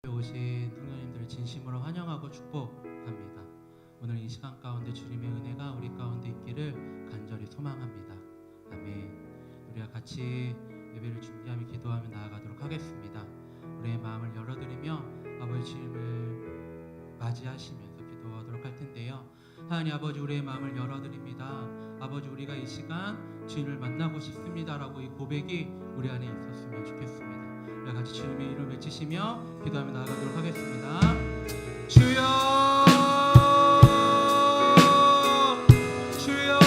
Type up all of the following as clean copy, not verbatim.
오신 성도님들을 진심으로 환영하고 축복합니다. 오늘 이 시간 가운데 주님의 은혜가 우리 가운데 있기를 간절히 소망합니다. 아멘. 우리가 같이 예배를 준비하며 기도하며 나아가도록 하겠습니다. 우리의 마음을 열어드리며 아버지 주님을 맞이하시면서 기도하도록 할 텐데요. 하나님 아버지, 우리의 마음을 열어드립니다. 아버지, 우리가 이 시간 주님을 만나고 싶습니다라고 이 고백이 우리 안에 있었으면 좋겠습니다. 우리 같이 주님의 이름을 외치시며 기도하며 나아가도록 하겠습니다. 주여, 주여.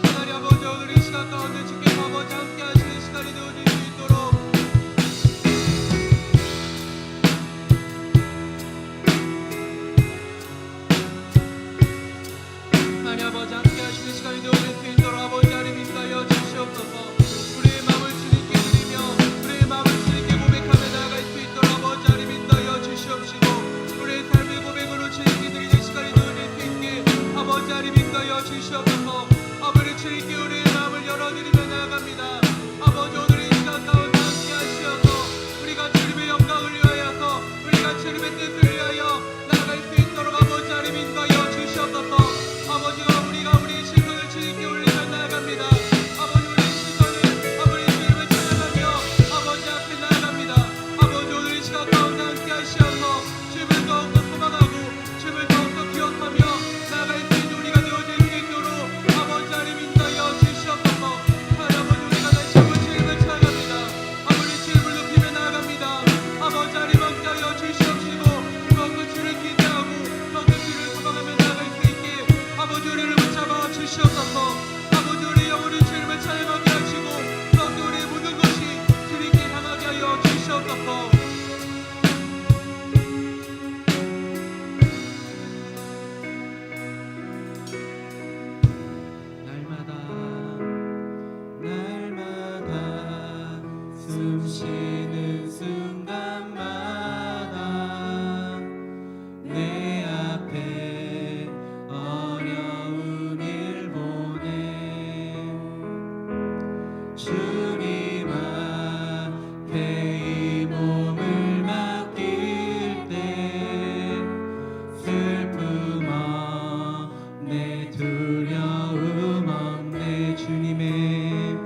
하나님 아버지, 오늘 이 시간 가운데 주께서 아버지 함께 하시는 시간이 되어질 수 있도록 하나님 아버지 함께 하시는 시간이 되어질 수 있도록 아버지 하나님 인도하여 주시옵소서. 우리의 마음을 주님께 드리며 우리의 마음을 주님께 고백하며 나아갈 수 있도록 아버지 하나님 인도하여 주시옵시고, 우리의 삶의 고백으로 주님께 드리는 시간이 되어질 수 있게 아버지 하나님 인도하여 주시옵소서. 아버지 주님께 우리의 마음을 열어드리며 나아갑니다. 아버지, 오늘 이 시간 가운데 함께 하시어서 우리가 주님의 영광을 위하여서 우리가 주님의 뜻을 위하여 나아갈 수 있도록 아버지 하나님 인도하여 주시옵소서. 아버지가 우리의 시선을 주님께 올리며 나아갑니다. 아버지, 우리의 시선을 아버지 주님을 찬양하며 아버지 앞에 나아갑니다. 아버지, 오늘 이 시간 가운데 함께 하시어서 주님을 더욱더 소망하고 주님을 더욱더 기억하며 나아갈 수 있는 우리가 되어질 수 있도록 아버지 하나님 인도하여 주시옵소서. 아버지, 우리가 다시 한번 주님을 찬양합니다. 아버지, 주님을 높이며 나아갑니다. 아버지 하나님 함께하여 주시옵시고, 더욱더 주를 기대하고 더욱더 주를 소망하며 나아갈 수 있게 아버지 우리를 붙잡아 주시옵소서. 아버지, 우리 영혼이 주님을 찬양하게 하시고 더욱더 우리의 모든 것이 주님께 향하게 하여 주시옵소서. 날마다 숨 쉬는 순간마다 내 앞에 어려운 일 보내 주님 앞에 이 몸을 맡길 때 슬픔 없네, 두려움 없네. 주님의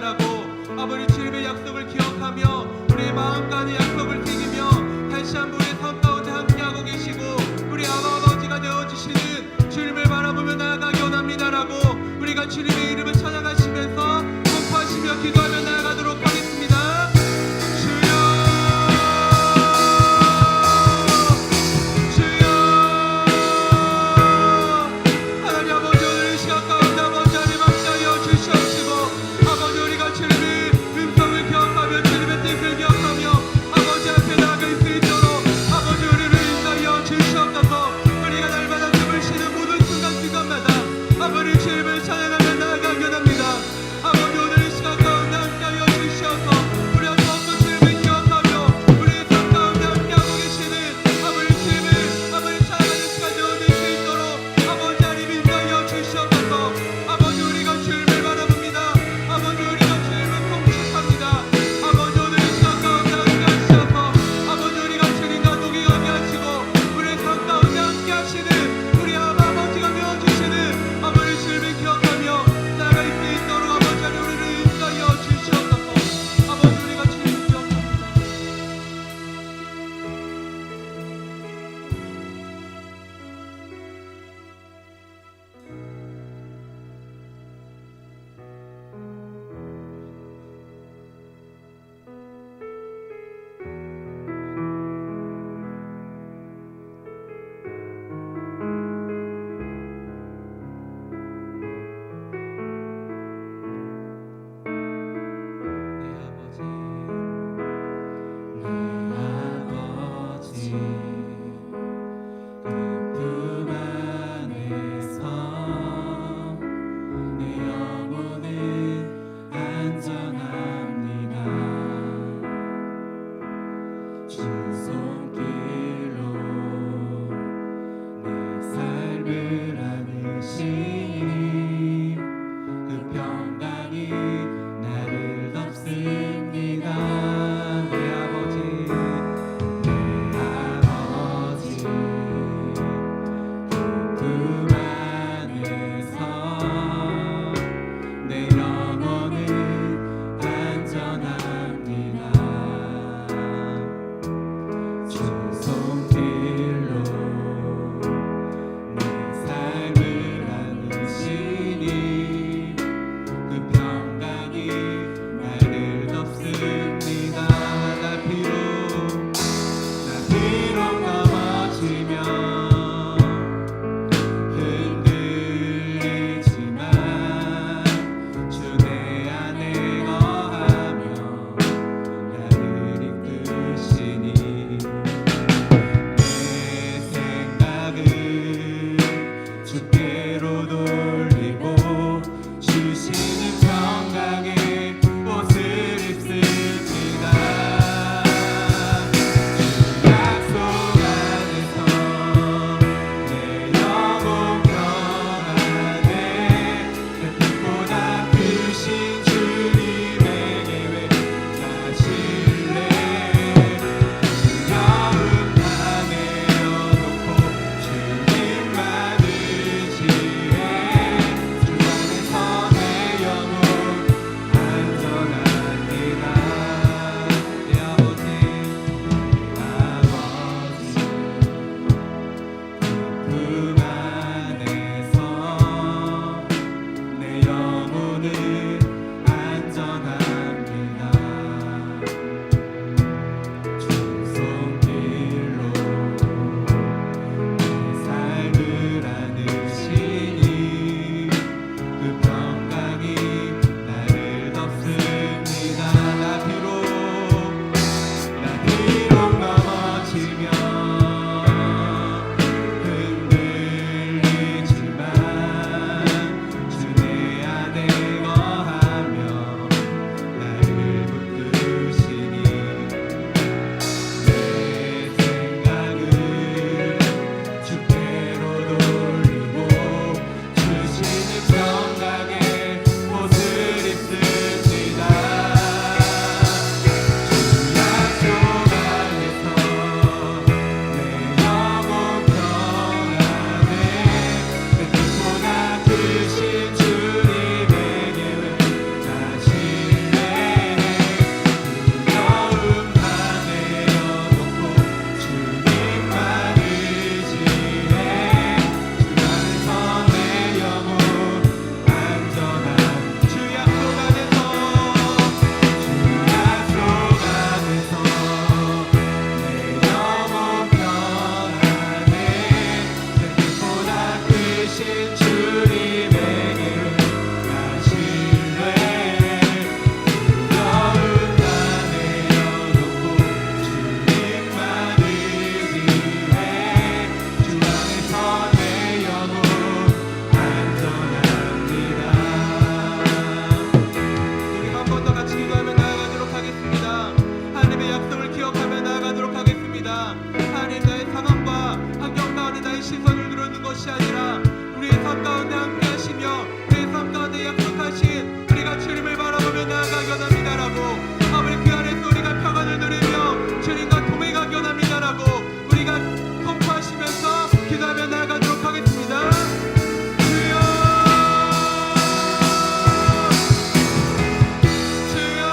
나라고 아버지 주님의 약속을 기억하며 우리의 마음 가는 약속을 새기며 다시 한번 우리의 삶 가운데 함께하고 계시고 우리 아버지가 되어주시는 주님을 바라보며 나아가기 원합니다라고 우리가 주님의 이름을 찬양하시면서 공포하시며 기도하며 나아가도록 하겠습니다. 주여 주여 하나님 아버지 오늘 이 시간 가운데 아버지 하나님 함께하여 주시옵시고 아버지 우리가 주님의 음성을 기억하며 주님의 뜻을 기억하며 아버지 앞에 나아갈 수 있도록 아버지 우리를 인도하여 주시옵소서. 우리가 날마다 숨을 쉬는 모든 순간순간마다 아버지 주님을 찬양하며 나아가기 원합니다. 아버지 오늘 이 시간 가운데 함께 한 번 더 같이 기도하며 나아가도록 하겠습니다. 하나님의 약속을 기억하며 나아가도록 하겠습니다. 하나님, 나의 상황과 환경 가운데 나의 시선을 누르는 것이 아니라 우리의 삶 가운데 함께 하시며 우리의 삶 가운데 약속하신 우리가 주님을 바라보며 나아가기 원합니다라고, 아버지 그 안에서 우리가 평안을 누리며 주님과 동행하기 원합니다라고 우리가 선포하시면서 기도하며 나아가도록 하겠습니다. 주여, 주여,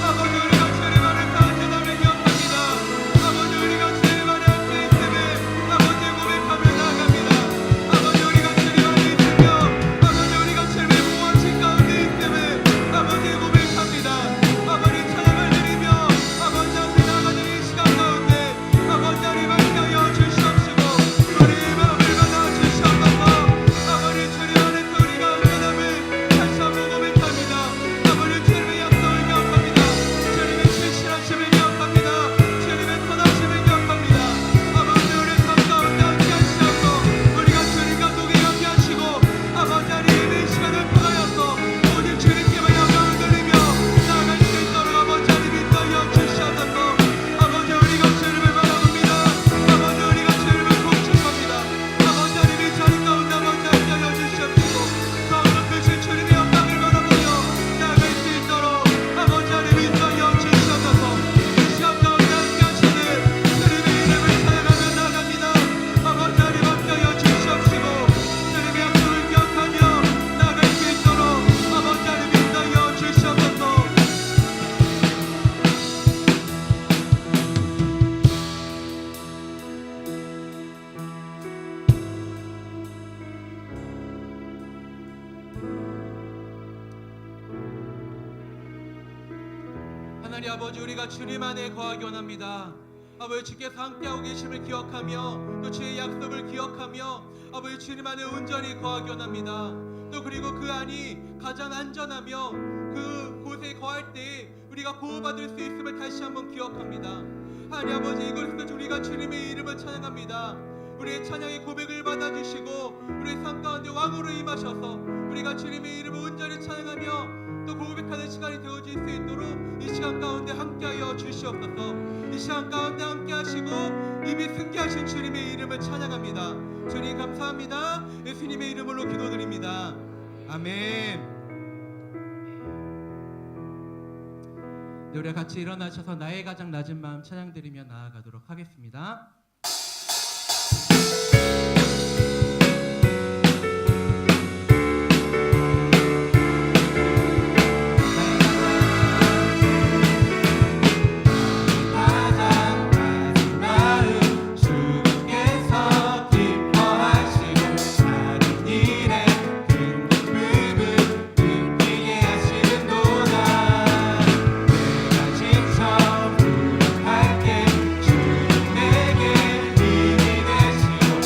아버지 우리가 주님 안에 사랑하며 기억합니다. 아버지 우리가 주님 안에 함께 있음을 아버지 고백하며 나아갑니다. 아버지 우리가 주님 안에 있으며 아버지 우리가 주님의 보호하신 가운데 있음을 아버지 고백합니다. 아버지 찬양을 드리며 아버지 앞에 나아가는 이 시간 가운데 아버지 하나님 함께하여 주시옵시고 우리의 마음을 받아 주시옵소서. 아버지 주님 안에서 우리가 은연함을 다시 한번 고백합니다. 아버지 주님의 약속을 기억합니다. 주님의 신실하심을 기억합니다. 주님의 선하심을 기억합니다. 아버지 우리 삶 가운데 함께 하시옵소서. 우리가 주님과 동행하게 하시고 아버지 하나님의 시간을 통하여서 오직 주님께만 영광을 돌리며 나아갈 수 있도록 아버지 하나님 인도하여 주시옵소서. 아버지 우리가 주님을 바라봅니다. 아버지 우리가 주님을 공축합니다. 아버지 하나님의 자리 가운데 아버지 함께하여 주시옵시고 더 높으신 주님의 영광을 바라보며 나아갈 수 있도록 아버지 하나님 인도하여 주시옵소서. 이 시간 가운데 함께하시는 주님의 이름을 찬양하며 나아갑니다. 아버지 하나님 함께하여 주시옵시고 주님의 약속을 기억하며 나아갈 수 있도록 아버지 하나님 인도하여 주시옵소서. 하나님 아버지, 우리가 주님 안에 거하기 원합니다. 아버지 주께서 함께하고 계심을 기억하며 또 주의 약속을 기억하며 아버지 주님 안에 온전히 거하기 원합니다. 또 그리고 그 안이 가장 안전하며 그 곳에 거할 때 우리가 보호받을 수 있음을 다시 한번 기억합니다. 하나님 아버지, 이곳에서 우리가 주님의 이름을 찬양합니다. 우리의 찬양의 고백을 받아주시고 우리의 삶 가운데 왕으로 임하셔서 우리가 주님의 이름을 온전히 찬양하며 또 고백하는 시간이 되어질 수 있도록 이 시간 가운데 함께하여 주시옵소서. 이 시간 가운데 함께하시고 이미 승리하신 주님의 이름을 찬양합니다. 주님 감사합니다. 예수님의 이름으로 기도드립니다. 아멘. 네, 우리 같이 일어나셔서 나의 가장 낮은 마음 찬양드리며 나아가도록 하겠습니다. 주님 내게 힘이 되시고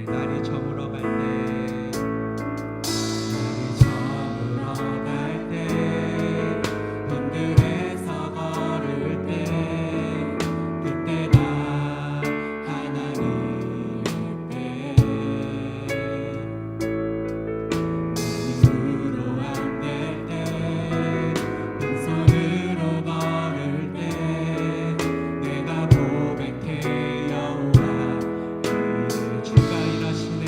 날이 저물어 갈때 저물어 갈 때 흔들에서 걸을 때 그때 나 하나님 때 눈으로 안 될 때 빈손으로 걸을 때 내가 고백해 여호와 주가 일하시네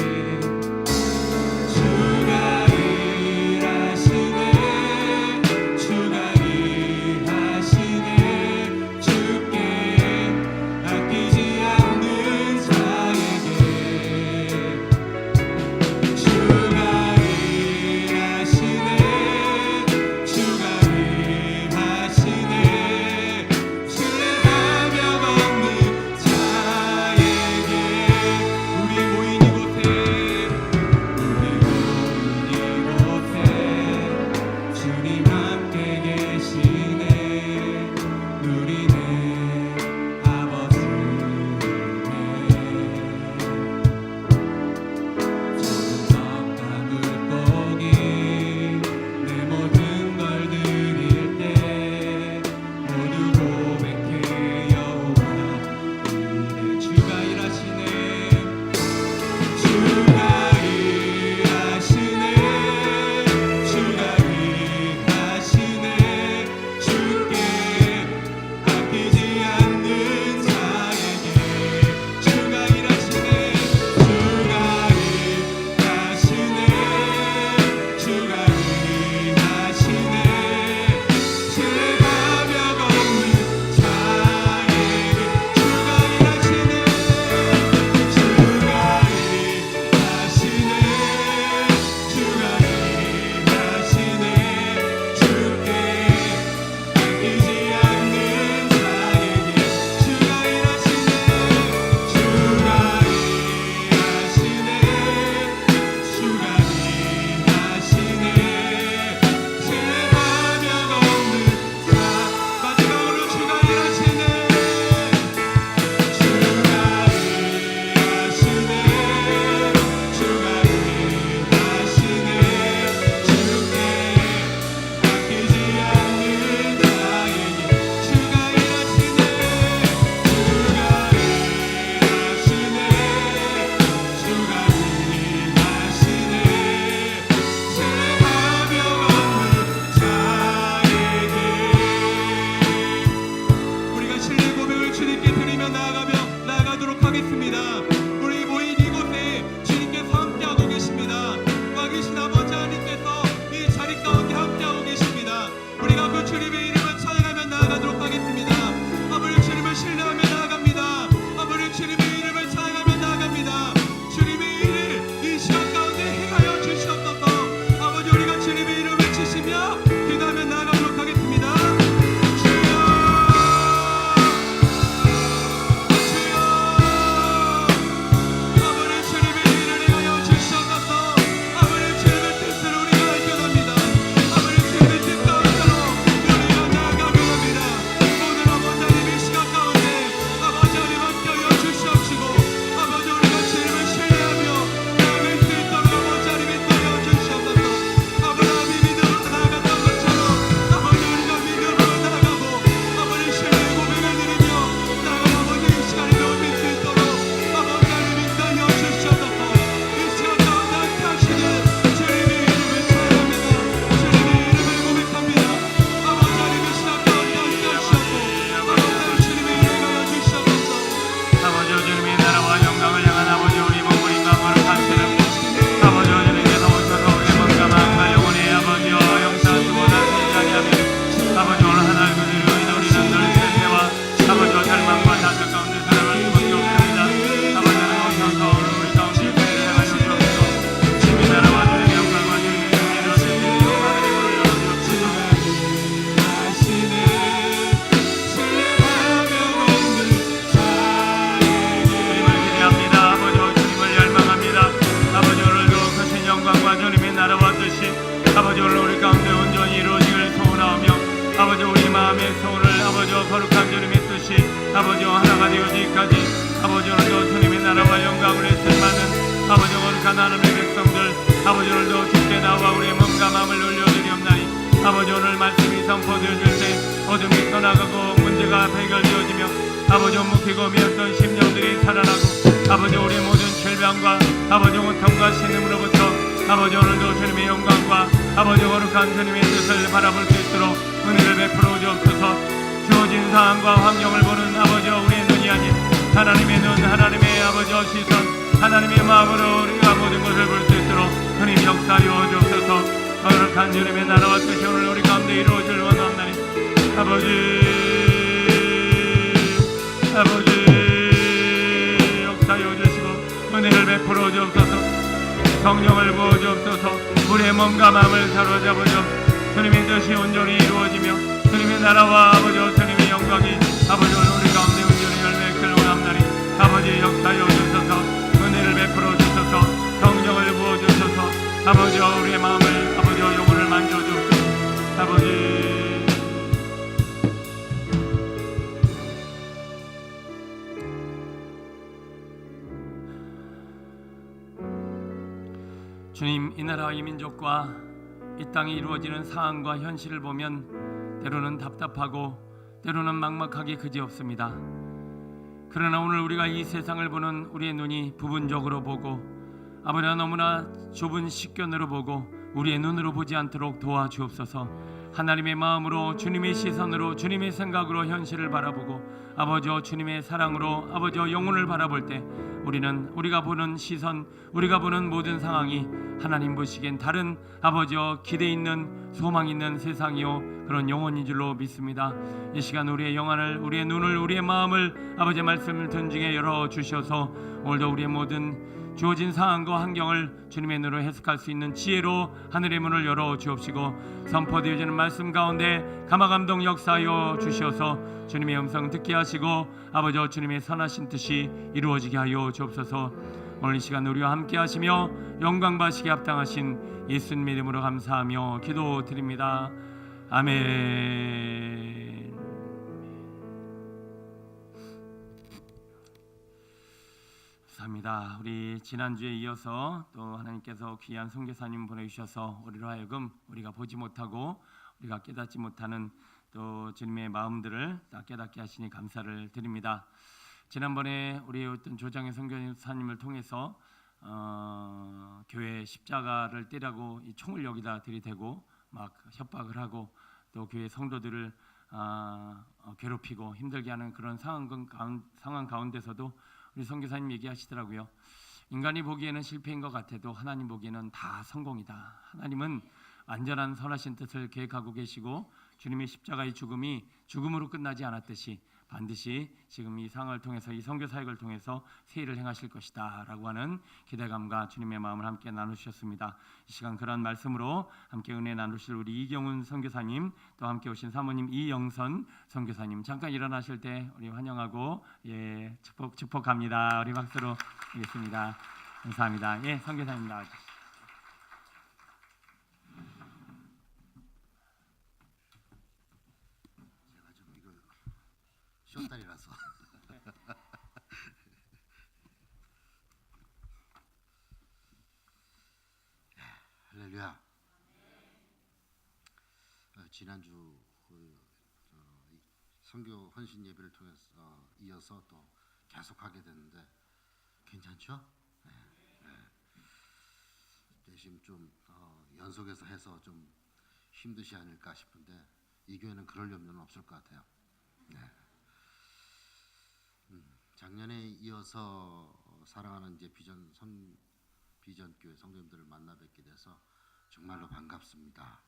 귀한 하나님의 백성들 아버지 오늘도 주께 나와 우리의 몸과 마음을 올려드리옵나니 아버지 오늘 말씀이 선포되어질 때 어둠이 떠나가고 문제가 해결되어지며 아버지 묵히고 미었던 심령들이 살아나고 아버지 우리의 모든 질병과 아버지 고통과 신음으로부터 아버지 오늘도 주님의 영광과 아버지 거룩한 주님의 뜻을 바라볼 수 있도록 은혜를 베풀어 주옵소서. 주어진 상황과 환경을 보는 아버지 우리의 눈이 아닌 하나님의 눈 하나님의 아버지 시선 하나님의 마음으로 우리가 모든 것을 볼 수 있도록 주님 역사하여 주옵소서. 거룩한 주님의 나라와 뜻이 오늘 우리 가운데 이루어질 원하옵나니 아버지 역사하여 주시고 은혜를 베풀어 주옵소서. 성령을 부어주옵소서. 우리의 몸과 마음을 사로잡아 주옵소서. 주님의 뜻이 온전히 이루어지며 주님의 나라와 아버지 주님의 영광이 아버지 우리 가운데 온전히 열매길 원합나니 아버지 역사하여 주소서. 은혜를 베풀어 주소서. 성령을 부어주소서. 아버지 우리의 마음을 아버지 영혼을 만져주옵소서. 아버지 주님, 이 나라와 이 민족과 이 땅에 이루어지는 상황과 현실을 보면 때로는 답답하고 때로는 막막하기 그지없습니다. 그러나 오늘 우리가 이 세상을 보는 우리의 눈이 부분적으로 보고 아버지 너무나 좁은 식견으로 보고 우리의 눈으로 보지 않도록 도와주옵소서. 하나님의 마음으로 주님의 시선으로 주님의 생각으로 현실을 바라보고 아버지 주님의 사랑으로 아버지 영혼을 바라볼 때 우리는 우리가 보는 시선 우리가 보는 모든 상황이 하나님 보시기엔 다른 아버지 기대 있는 소망 있는 세상이요 그런 영혼인 줄로 믿습니다. 이 시간 우리의 영안을 우리의 눈을 우리의 마음을 아버지 말씀을 던지게 열어주셔서 오늘도 우리의 모든 주어진 상황과 환경을 주님의 눈으로 해석할 수 있는 지혜로 하늘의 문을 열어 주옵시고 선포되어지는 말씀 가운데 감화감동 역사하여 주셔서 주님의 음성 듣게 하시고 아버지 주님의 선하신 뜻이 이루어지게 하여 주옵소서. 오늘 이 시간 우리와 함께 하시며 영광 받으시기 합당하신 예수님 이름으로 감사하며 기도드립니다. 아멘. 감사합니다. 우리 지난주에 이어서 또 하나님께서 귀한 선교사님 보내주셔서 우리로 하여금 우리가 보지 못하고 우리가 깨닫지 못하는 또 주님의 마음들을 다 깨닫게 하시니 감사를 드립니다. 지난번에 우리 어떤 조장의 선교사님을 통해서 교회 십자가를 떼라고 이 총을 여기다 들이대고 막 협박을 하고 또 교회 성도들을 괴롭히고 힘들게 하는 그런 상황 가운데서도 우리 선교사님 얘기하시더라고요. 인간이 보기에는 실패인 것 같아도 하나님 보기에는 다 성공이다. 하나님은 완전한 선하신 뜻을 계획하고 계시고 주님의 십자가의 죽음이 죽음으로 끝나지 않았듯이 반드시 지금 이 상황을 통해서 이 선교 사역을 통해서 새 일을 행하실 것이다 라고 하는 기대감과 주님의 마음을 함께 나누셨습니다. 이 시간 그런 말씀으로 함께 은혜 나누실 우리 이경훈 선교사님 또 함께 오신 사모님 이영선 선교사님 잠깐 일어나실 때 우리 환영하고 축복합니다. 우리 박수로 드리겠습니다. 감사합니다. 선교사님 나와주시죠. 쉬었다리라서 할렐루야. 지난주 선교 헌신 예배를 통해서 이어서 또 계속하게 됐는데 괜찮죠? 대신 좀 연속해서 해서 좀 힘드시 않을까 싶은데 이 교회는 그럴 염려는 없을 것 같아요. 작년에 이어서 사랑하는 이제 비전교회 성도님들을 만나 뵙게 돼서 정말로 반갑습니다.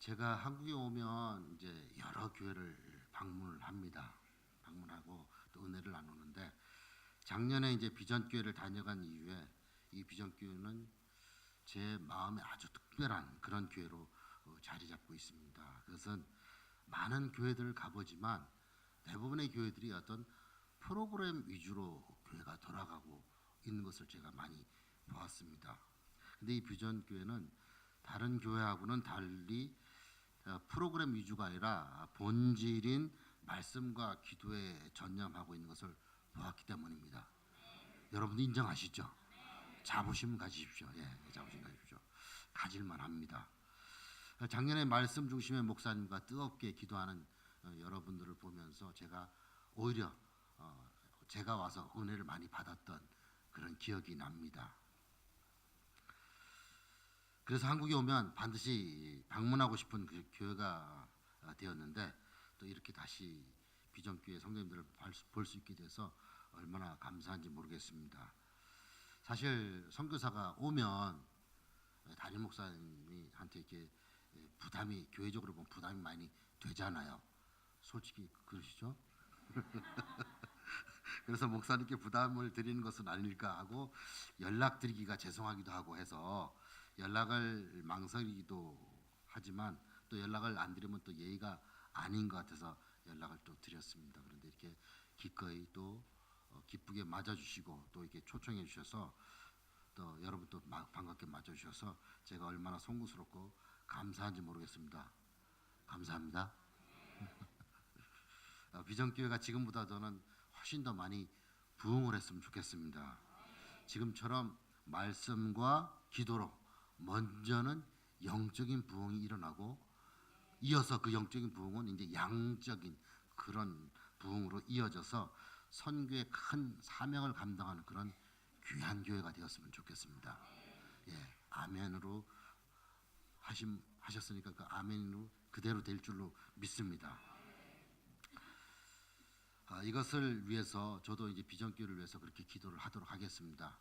제가 한국에 오면 이제 여러 교회를 방문을 합니다. 방문하고 또 은혜를 나누는데 작년에 이제 비전교회를 다녀간 이후에 이 비전교회는 제 마음에 아주 특별한 그런 교회로 자리 잡고 있습니다. 그것은 많은 교회들을 가보지만 대부분의 교회들이 어떤 프로그램 위주로 교회가 돌아가고 있는 것을 제가 많이 보았습니다. 근데 이 비전교회는 다른 교회하고는 달리 프로그램 위주가 아니라 본질인 말씀과 기도에 전념하고 있는 것을 보았기 때문입니다. 여러분도 인정하시죠? 자부심 가지십시오. 예, 자부심 가지십시오. 가질만 합니다. 작년에 말씀 중심의 목사님과 뜨겁게 기도하는 여러분들을 보면서 제가 오히려 제가 와서 은혜를 많이 받았던 그런 기억이 납니다. 그래서 한국에 오면 반드시 방문하고 싶은 그 교회가 되었는데 또 이렇게 다시 비전교회 성도님들을 볼 수 있게 돼서 얼마나 감사한지 모르겠습니다. 사실 선교사가 오면 담임 목사님한테 이렇게 부담이 교회적으로 보면 부담이 많이 되잖아요. 솔직히 그러시죠? 그래서 목사님께 부담을 드리는 것은 아닐까 하고 연락드리기가 죄송하기도 하고 해서 연락을 망설이기도 하지만 또 연락을 안 드리면 또 예의가 아닌 것 같아서 연락을 또 드렸습니다. 그런데 이렇게 기꺼이 또 기쁘게 맞아주시고 또 이렇게 초청해 주셔서 또 여러분 또 반갑게 맞아주셔서 제가 얼마나 송구스럽고 감사한지 모르겠습니다. 감사합니다. 비전교회가 지금보다 저는 훨씬 더 많이 부흥을 했으면 좋겠습니다. 지금처럼 말씀과 기도로 먼저는 영적인 부흥이 일어나고 이어서 그 영적인 부흥은 이제 양적인 그런 부흥으로 이어져서 선교의 큰 사명을 감당하는 그런 귀한 교회가 되었으면 좋겠습니다. 예, 아멘으로 하셨으니까 그 아멘으로 그대로 될 줄로 믿습니다. 이것을 위해서 저도 이제 비전교회를 위해서 그렇게 기도를 하도록 하겠습니다.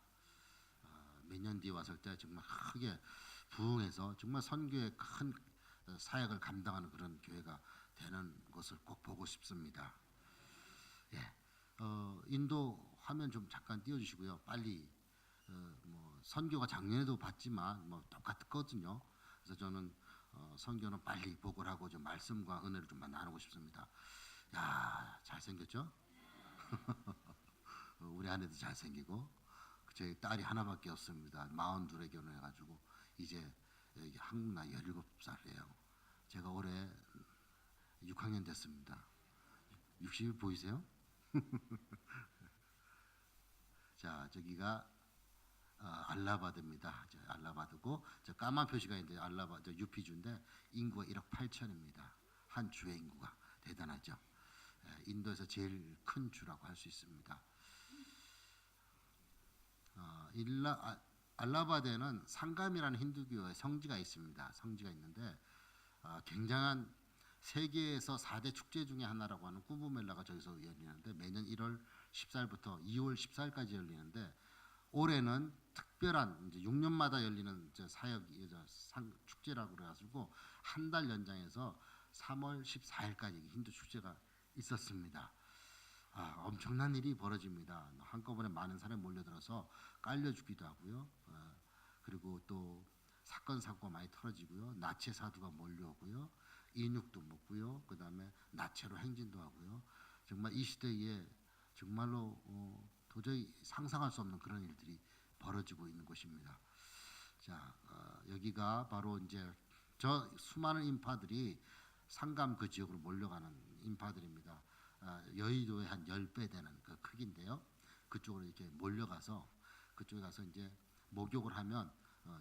몇 년 뒤에 왔을 때 정말 크게 부흥해서 정말 선교의 큰 사역을 감당하는 그런 교회가 되는 것을 꼭 보고 싶습니다. 예, 인도 화면 좀 잠깐 띄워주시고요. 빨리 뭐 선교가 작년에도 봤지만 뭐 똑같거든요. 그래서 저는 선교는 빨리 보고를 하고 좀 말씀과 은혜를 좀 나누고 싶습니다. 야, 잘생겼죠? 우리 아내도 잘생기고 제 딸이 하나밖에 없습니다. 42에 결혼해가지고 이제 한국 나이 17살이에요. 제가 올해 6학년 됐습니다. 60 보이세요? 자, 저기가 알라바드입니다. 알라바드고 저 까만 표시가 있는데 알라바드 유피주인데 인구가 1억 8천입니다. 한 주의 인구가 대단하죠. 인도에서 제일 큰 주라고 할 수 있습니다. 알라바드에는 상감이라는 힌두교의 성지가 있습니다. 성지가 있는데 굉장한 세계에서 4대 축제 중에 하나라고 하는 꾸부멜라가 저기서 열리는데 매년 1월 14일부터 2월 14일까지 열리는데 올해는 특별한 이제 6년마다 열리는 사역 축제라고 그래가지고 한 달 연장해서 3월 14일까지 힌두 축제가 있었습니다. 엄청난 일이 벌어집니다. 한꺼번에 많은 사람이 몰려들어서 깔려 죽기도 하고요. 그리고 또 사건 사고가 많이 터지고요. 나체 사두가 몰려오고요. 인육도 먹고요. 그 다음에 나체로 행진도 하고요. 정말 이 시대에 정말로 도저히 상상할 수 없는 그런 일들이 벌어지고 있는 곳입니다. 자, 여기가 바로 이제 저 수많은 인파들이 상감 그 지역으로 몰려가는 인파들입니다. 여의도의 한 10배 되는 그 크기인데요. 그쪽으로 이렇게 몰려가서 그쪽에 가서 이제 목욕을 하면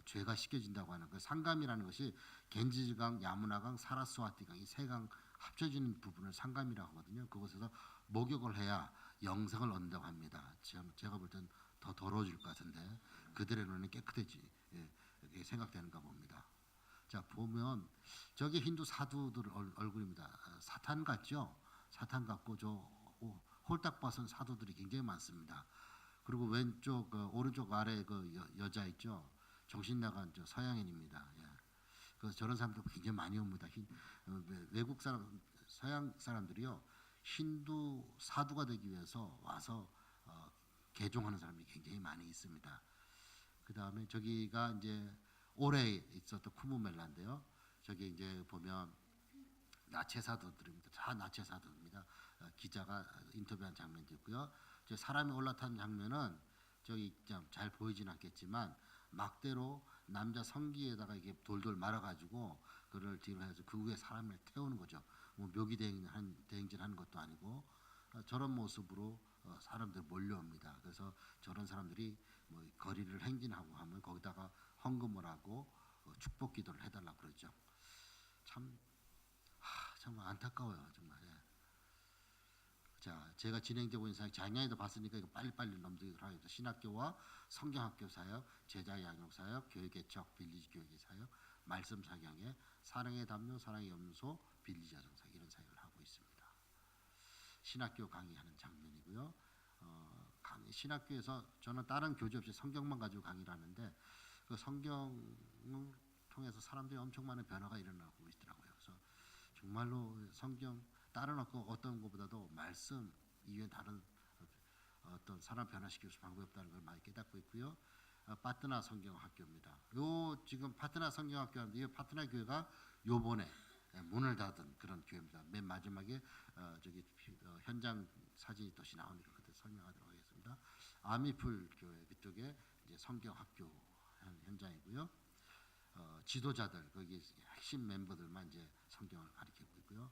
죄가 씻겨진다고 하는 그 상감이라는 것이 겐지강, 야무나강, 사라스와티강 이 세 강 합쳐지는 부분을 상감이라고 하거든요. 그곳에서 목욕을 해야 영생을 얻는다고 합니다. 제가 볼 땐 더 더러워질 것 같은데 그들의 눈은 깨끗해지 이렇게 생각되는가 봅니다. 자, 보면 저게 힌두 사두들 얼굴입니다. 사탄 같죠? 사탄 같고 저 홀딱 벗은 사도들이 굉장히 많습니다. 그리고 왼쪽 오른쪽 아래 그 여자 있죠? 정신 나간 저 서양인입니다. 예. 그래서 저런 사람들 굉장히 많이 옵니다. 외국 사람, 서양 사람들이요 힌두 사두가 되기 위해서 와서 개종하는 사람이 굉장히 많이 있습니다. 그 다음에 저기가 이제 올해 있었던 쿠무멜라인데요. 저기 이제 보면 나체 사도들입니다. 다 나체 사도입니다. 기자가 인터뷰한 장면도 있고요. 저 사람이 올라탄 장면은 저기 잘 보이진 않겠지만 막대로 남자 성기에다가 이게 돌돌 말아가지고 그를 뒤로 해서 그 위에 사람을 태우는 거죠. 뭐 묘기 대행진하는 것도 아니고 저런 모습으로 사람들 몰려옵니다. 그래서 저런 사람들이 뭐 거리를 행진하고 하면 거기다가 헌금을 하고 축복 기도를 해달라고 그러죠. 참 정말 안타까워요, 정말. 예. 자, 제가 진행되고 있는 사역 작년에도 봤으니까 이거 빨리빨리 넘기도록 하겠습니다. 신학교와 성경학교 사역, 제자 양육 사역, 교회 개척, 빌리지 교회 사역, 말씀 사경회, 사랑의 담요, 사랑의 염소, 빌리지 가정 사역 이런 사역을 하고 있습니다. 신학교 강의하는 장면이고요. 신학교에서 저는 다른 교재 없이 성경만 가지고 강의를 하는데 그 성경을 통해서 사람들이 엄청 많은 변화가 일어나고 있더라고요. 그래서 정말로 성경 다른 어떤 것보다도 말씀 이외에 다른 어떤 사람 변화시킬 수 방법이 없다는 걸 많이 깨닫고 있고요. 파트너 성경학교입니다. 요 지금 파트너 성경학교인데 이 파트너 교회가 요번에 문을 닫은 그런 교회입니다. 맨 마지막에 현장 사진이 또시 나오니까 그때 설명하도록 하겠습니다. 아미풀 교회 그쪽에 이제 성경학교 현장이고요. 지도자들 거기 핵심 멤버들만 이제 성경을 가르치고 있고요.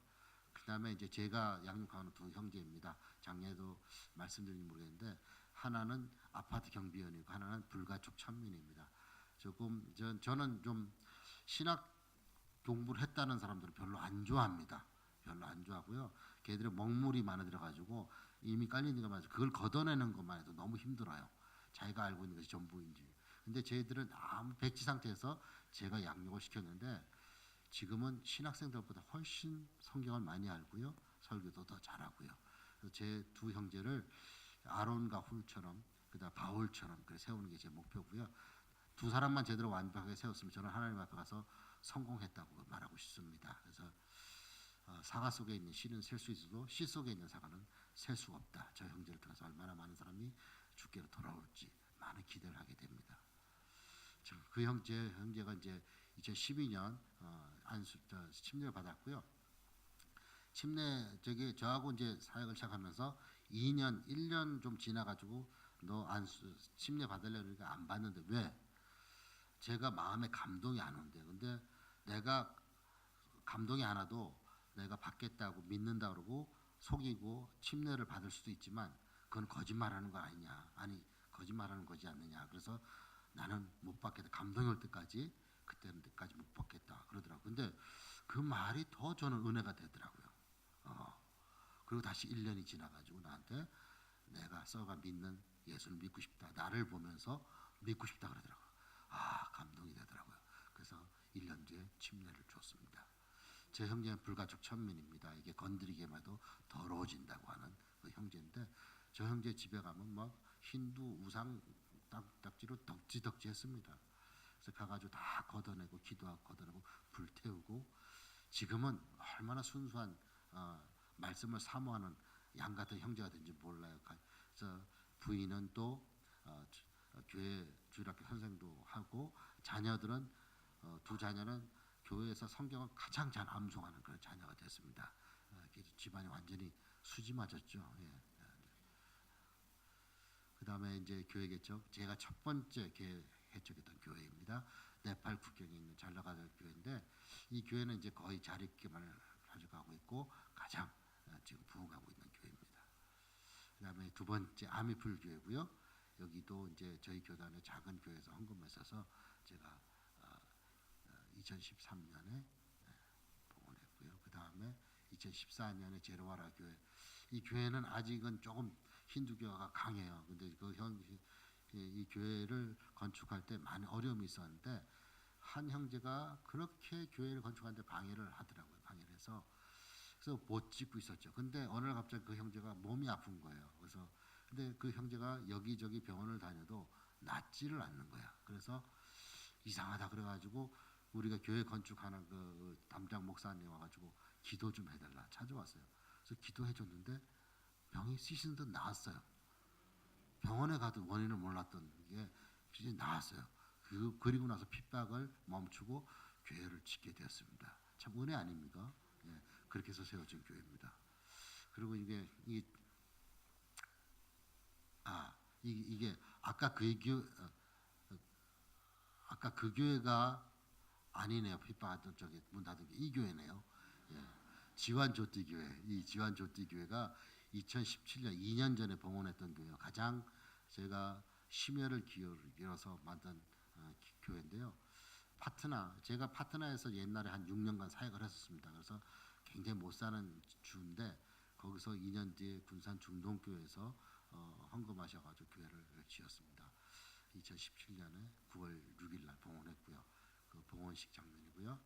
그다음에 이제 제가 양육하는 두 형제입니다. 작년에도 말씀드린지 모르겠는데 하나는 아파트 경비원이고 하나는 불가촉 천민입니다. 조금 저는 좀 신학 공부를 했다는 사람들은 별로 안 좋아합니다. 별로 안 좋아하고요. 걔들은 먹물이 많아 들어가지고 이미 깔리는 것만 해서 그걸 걷어내는 것만 해도 너무 힘들어요. 자기가 알고 있는 것이 전부인지. 근데 저희들은 아무 백지 상태에서 제가 양육을 시켰는데 지금은 신학생들보다 훨씬 성경을 많이 알고요. 설교도 더 잘하고요. 제 두 형제를 아론과 훌처럼 그다음 바울처럼 그래 세우는 게 제 목표고요. 두 사람만 제대로 완벽하게 세웠으면 저는 하나님 앞에 가서 성공했다고 말하고 싶습니다. 그래서 사과 속에 있는 씨는 셀 수 있어도 씨 속에 있는 사과는 셀 수가 없다. 저 형제를 통해서 얼마나 많은 사람이 주께로 돌아올지 많은 기대를 하게 됩니다. 그 형제가 이제 2012년 침례를 받았고요. 침례 저하고 이제 사역을 시작하면서 1년 좀 지나가지고 너 침례 받으려니까 안 받는데 왜? 제가 마음에 감동이 안 온대. 근데 내가 감동이 안 와도 내가 받겠다고 믿는다 그러고 속이고 침례를 받을 수도 있지만 그건 거짓말하는 거 아니냐? 아니 거짓말하는 거지 않느냐? 그래서 나는 못 받겠다. 감동이 올 때까지 그때까지 못 받겠다 그러더라고요. 근데 그 말이 더 저는 은혜가 되더라고요. 그리고 다시 1년이 지나가지고 나한테 내가 써가 믿는 예수를 믿고 싶다. 나를 보면서 믿고 싶다 그러더라고요. 감동이 되더라고요. 그래서 1년 뒤에 침례를 줬습니다. 제 형제는 불가촉 천민입니다. 이게 건드리기만 해도 더러워진다고 하는 그 형제인데 저 형제 집에 가면 막 힌두 우상 딱지로 덕지 했습니다. 그래서 가가지고 다 걷어내고 기도하고 걷어내고 불태우고 지금은 얼마나 순수한 말씀을 사모하는 양 같은 형제가 된지 몰라요. 그래서 부인은 또 교회 주일학교 선생도 하고 자녀들은 두 자녀는 교회에서 성경을 가장 잘 암송하는 그런 자녀가 됐습니다. 집안이 완전히 수지 맞았죠. 예. 그 다음에 이제 교회 개척 제가 첫 번째 개척했던 교회입니다. 네팔 국경에 있는 전라가들 교회인데 이 교회는 이제 거의 자립기만을 가져가고 있고 가장 지금 부흥하고 있는 교회입니다. 그 다음에 두 번째 아미풀 교회고요. 여기도 이제 저희 교단의 작은 교회에서 헌금을 써서 제가 2013년에 봉헌했고요. 그 다음에 2014년에 제로와라 교회. 이 교회는 아직은 조금 힌두교가 강해요. 근데 이 교회를 건축할 때 많은 어려움이 있었는데 한 형제가 그렇게 교회를 건축하는데 방해를 하더라고요. 방해를 해서 그래서 못 짓고 있었죠. 근데 어느 날 갑자기 그 형제가 몸이 아픈 거예요. 그래서 근데 그 형제가 여기저기 병원을 다녀도 낫지를 않는 거야. 그래서 이상하다 그래가지고 우리가 교회 건축하는 그 담장 목사님 와가지고 기도 좀 해달라 찾아왔어요. 그래서 기도해줬는데 병이 씻은 듯 나았어요. 병원에 가도 원인을 몰랐던 게 이제 나았어요. 그리고 나서 핍박을 멈추고 교회를 짓게 되었습니다. 참 은혜 아닙니까? 예, 그렇게 해서 세워진 교회입니다. 그리고 이게 아까 그 교회가 아니네요. 핍박하던 쪽에 문 닫은 게 이 교회네요. 예. 지완조띠 교회. 이 지완조띠 교회가 2017년 2년 전에 봉헌했던 교회가 가장 제가 심혈을 기울여서 만든 교회인데요. 제가 파트너에서 옛날에 한 6년간 사역을 했었습니다. 그래서 굉장히 못 사는 주인데 거기서 2년 뒤에 군산 중동교회에서 헌금하셔가지고 교회를 지었습니다. 2017년에 9월 6일 날 봉헌했고요. 그 봉헌식 장면이고요.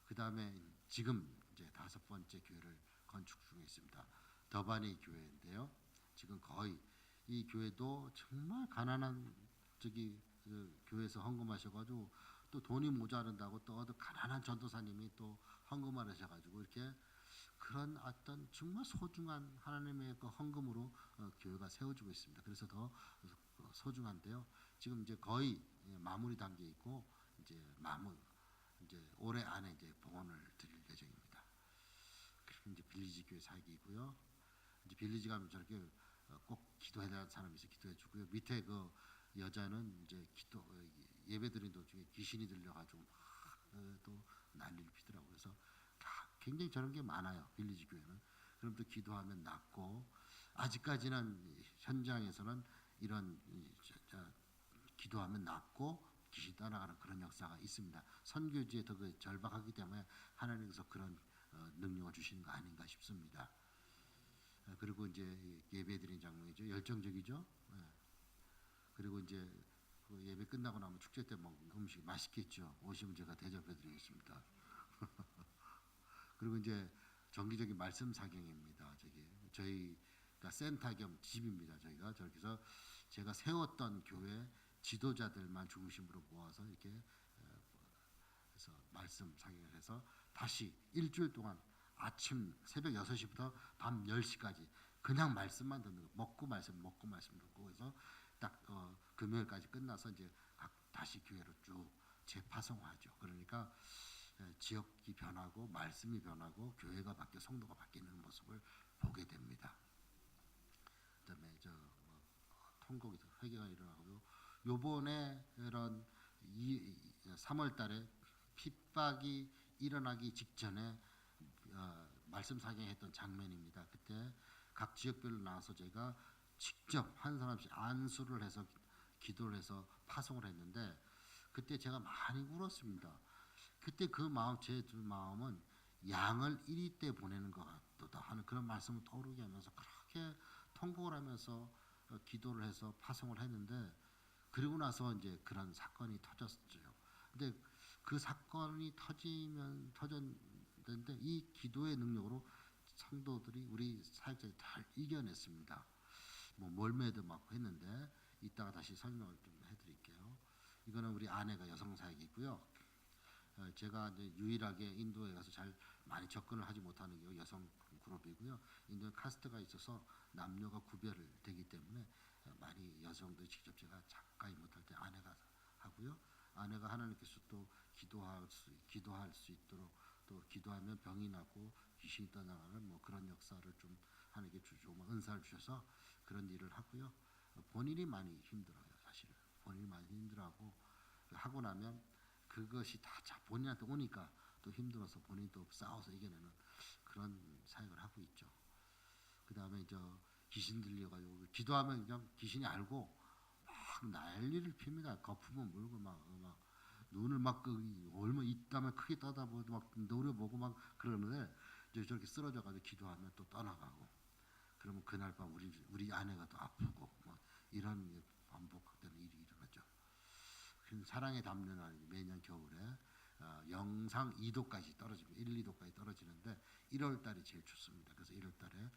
그 다음에 지금 이제 5번째 교회를 건축 중에 있습니다. 더바니 교회인데요. 지금 거의 이 교회도 정말 가난한 그 교회에서 헌금하셔가지고 또 돈이 모자란다고 또 어떤 가난한 전도사님이 또 헌금을 하셔가지고 이렇게 그런 어떤 정말 소중한 하나님의 그 헌금으로 교회가 세워지고 있습니다. 그래서 더 소중한데요. 지금 이제 거의 마무리 단계에 있고 이제 올해 안에 이제 봉헌을 드릴 예정입니다. 그리고 이제 빌리지 교회 사역이고요. 이제 빌리지 가면 저렇게 꼭 기도해야 되는 사람이 있어 기도해 주고요. 밑에 그 여자는 이제 예배 드린 도중에 귀신이 들려가지고 또 난리를 피더라고요. 그래서 굉장히 저런 게 많아요. 빌리지 교회는. 그럼 또 기도하면 낫고 아직까지는 현장에서는 이런 기도하면 낫고 귀신 떠나가는 그런 역사가 있습니다. 선교지에 더 절박하기 때문에 하나님께서 그런 능력을 주시는 거 아닌가 싶습니다. 그리고 이제 예배드린 장면이죠. 열정적이죠. 그리고 이제 그 예배 끝나고 나면 축제 때 먹는 음식 맛있겠죠. 오시면 제가 대접해드리겠습니다. 그리고 이제 정기적인 말씀 사경입니다. 저희가 센터 겸 집입니다. 저희가 저기서 제가 세웠던 교회 지도자들만 중심으로 모아서 이렇게 해서 말씀 사경을 해서 다시 일주일 동안 아침 새벽 6시부터 밤 10시까지 그냥 말씀만 듣는 거. 먹고 말씀 듣고 해서 딱 금요일까지 끝나서 이제 다시 교회로 쭉 재파송하죠. 그러니까 지역이 변하고 말씀이 변하고 교회가 바뀌어 성도가 바뀌는 모습을 보게 됩니다. 그다음에 통곡이 회개가 일어나고요. 요번에 이런 3월달에 핍박이 일어나기 직전에 말씀 사경했던 장면입니다. 그때 각 지역별로 나와서 제가 직접 한 사람씩 안수를 해서 기도를 해서 파송을 했는데 그때 제가 많이 울었습니다. 그때 그 마음 제 마음은 양을 1위 때 보내는 것 같다 하는 그런 말씀을 떠오르게 하면서 그렇게 통곡을 하면서 기도를 해서 파송을 했는데 그리고 나서 이제 그런 사건이 터졌죠. 근데 그 사건이 터졌는데 이 기도의 능력으로 성도들이 우리 사역자들이 다 이겨냈습니다. 뭐 몰매도 맞고 했는데 이따가 다시 설명을 좀 해드릴게요. 이거는 우리 아내가 여성 사역이고요. 제가 이제 유일하게 인도에 가서 잘 많이 접근을 하지 못하는 게 여성 그룹이고요. 인도에 카스트가 있어서 남녀가 구별을 되기 때문에 많이 여성들이 직접 제가 가까이 못할 때 아내가 하고요. 아내가 하나님께서 또 기도할 수 있도록 또 기도하면 병이 나고 귀신이 떠나가는 뭐 그런 역사를 좀 하나님께 주시고 은사를 주셔서 그런 일을 하고요. 본인이 많이 힘들어요. 사실 본인이 많이 힘들어하고 하고 나면 그것이 다 본인한테 오니까 또 힘들어서 본인이 또 싸워서 이겨내는 그런 사역을 하고 있죠. 그 다음에 귀신 들려가지고 기도하면 그냥 귀신이 알고 막 난리를 핍니다. 거품을 물고 막 눈을 막 얼마 있다면 크게 떠다보고 막 노려보고 막 그러는데 저렇게 쓰러져가지고 기도하면 또 떠나가고 그러면 그날 밤 우리 아내가 또 아프고 뭐 이런 게 반복되는 일이 일어나죠. 사랑의 담요는 매년 겨울에 영상 2도까지 떨어집니다. 1, 2도까지 떨어지는데 1월 달이 제일 춥습니다. 그래서 1월 달에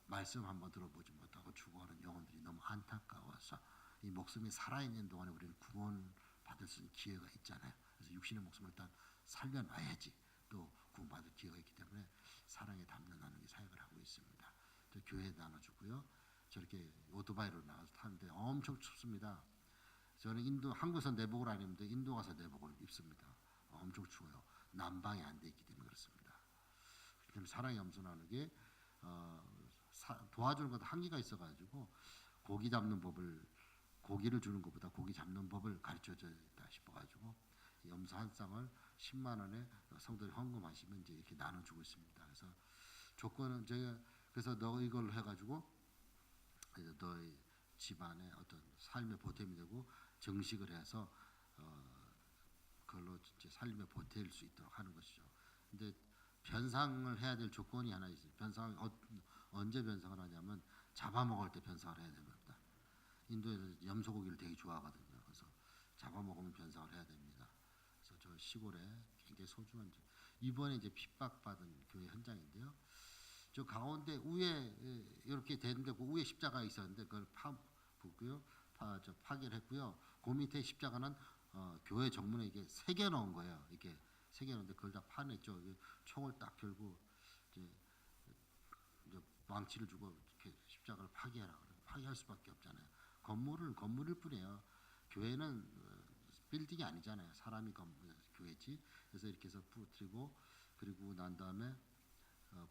말씀 한번 들어보지 못하고 죽어가는 영혼들이 너무 안타까워서 이 목숨이 살아있는 동안에 우리는 구원 받을 수 있는 기회가 있잖아요. 그래서 육신의 목숨을 일단 살려놔야지 또 구원받을 기회가 있기 때문에 사랑의 담요 나누기 사역을 하고 있습니다. 저 교회에 나눠주고요. 저렇게 오토바이로 나가서 타는데 엄청 춥습니다. 저는 한국에서 내복을 안 입는데 인도 가서 내복을 입습니다. 엄청 추워요. 난방이 안 돼 있기 때문에 그렇습니다. 그럼 사랑의 염소 나누기 도와주는 것도 한계가 있어가지고 고기 잡는 법을 고기를 주는 것보다 고기 잡는 법을 가르쳐줘야겠다 싶어가지고 염소 한 쌍을 10만 원에 성도들이 헌금하시면 이제 이렇게 나눠주고 있습니다. 그래서 조건은 제가 그래서 너 이걸 해가지고 이제 너의 집안의 어떤 삶의 보탬이 되고 정식을 해서 그걸로 이제 삶에 보탤 수 있도록 하는 것이죠. 근데 변상을 해야 될 조건이 하나 있어요. 변상을 언제 변상을 하냐면 잡아먹을 때 변상을 해야 됩니다. 인도에서 염소고기를 되게 좋아하거든요. 그래서 잡아먹으면 변상을 해야 됩니다. 그래서 저 시골에 굉장히 소중한 이번에 이제 핍박받은 교회 현장인데요. 저 가운데 위에 이렇게 되는데 그 위에 십자가 있었는데 그걸 파고요, 파괴를 했고요. 그 밑에 십자가는 교회 정문에 이게 새겨 넣은 거예요. 이게 새겨 넣는데 그걸 다 파냈죠. 총을 딱 들고 이제 망치를 주고 이렇게 십자가를 파괴하라 그래요. 파괴할 수밖에 없잖아요. 건물일 뿐이에요. 교회는 빌딩이 아니잖아요. 사람이 교회지. 그래서 이렇게 해서 부러뜨리고 그리고 난 다음에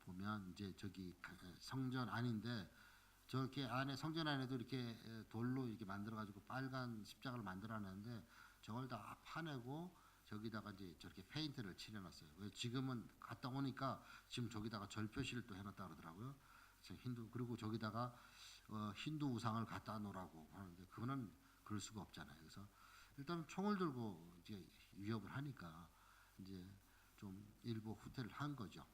보면 이제 저기 성전 안인데 저렇게 안에 성전 안에도 이렇게 돌로 이렇게 만들어 가지고 빨간 십자가를 만들어놨는데 저걸 다 파내고 저기다가 이제 저렇게 페인트를 칠해놨어요. 지금은 갔다 오니까 지금 저기다가 절 표시를 또 해놨다 그러더라고요. 그리고 저기다가 힌두 우상을 갖다 놓으라고 하는데 그거는 그럴 수가 없잖아요. 그래서 일단 총을 들고 이제 위협을 하니까 이제 좀 일부 후퇴를 한 거죠.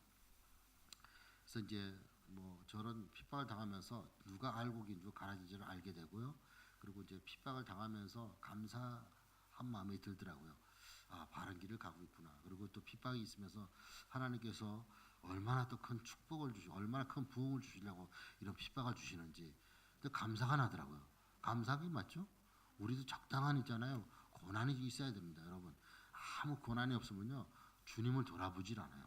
그래서 이제 뭐 저런 핍박을 당하면서 누가 알곡인 줄 가라지지를 알게 되고요. 그리고 이제 핍박을 당하면서 감사한 마음이 들더라고요. 아, 바른 길을 가고 있구나. 그리고 또 핍박이 있으면서 하나님께서 얼마나 또 큰 축복을 주시고 얼마나 큰 부흥을 주시려고 이런 핍박을 주시는지 감사가 나더라고요. 감사하기 맞죠? 우리도 적당한 있잖아요. 고난이 있어야 됩니다, 여러분. 아무 고난이 없으면요 주님을 돌아보질 않아요.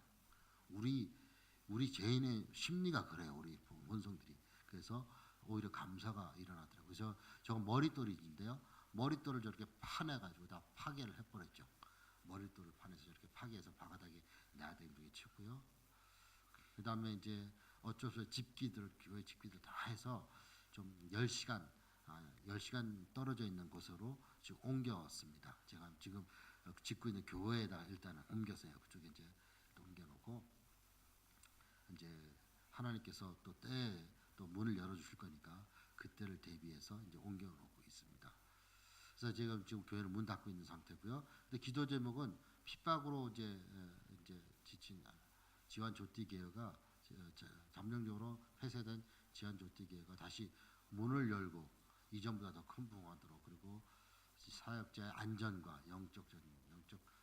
우리 죄인의 심리가 그래요. 우리 본성들이. 그래서 오히려 감사가 일어나더라고요. 그래서 저거 머릿돌인데요. 머릿돌을 저렇게 파내가지고 다 파괴를 해버렸죠. 머릿돌을 파내서 저렇게 파괴해서 바가닥에 나대게 치고요. 그 다음에 이제 어쩔 수 없이 집기들, 교회 집기들 다 해서 좀 10시간 떨어져 있는 곳으로 지금 옮겼습니다. 제가 지금 짓고 있는 교회에다 일단은 옮겼어요. 그쪽에 이제 옮겨놓고 이제 하나님께서 또 때에 또 문을 열어주실 거니까 그때를 대비해서 이제 옮겨놓고 있습니다. 그래서 제가 지금 교회를 문 닫고 있는 상태고요. 근데 기도 제목은 핍박으로 이제 지친 지환조띠 계열가 잠정적으로 폐쇄된 지환조띠 계열가 다시 문을 열고 이전보다 더 큰 부흥하도록 그리고 사역자의 안전과 영적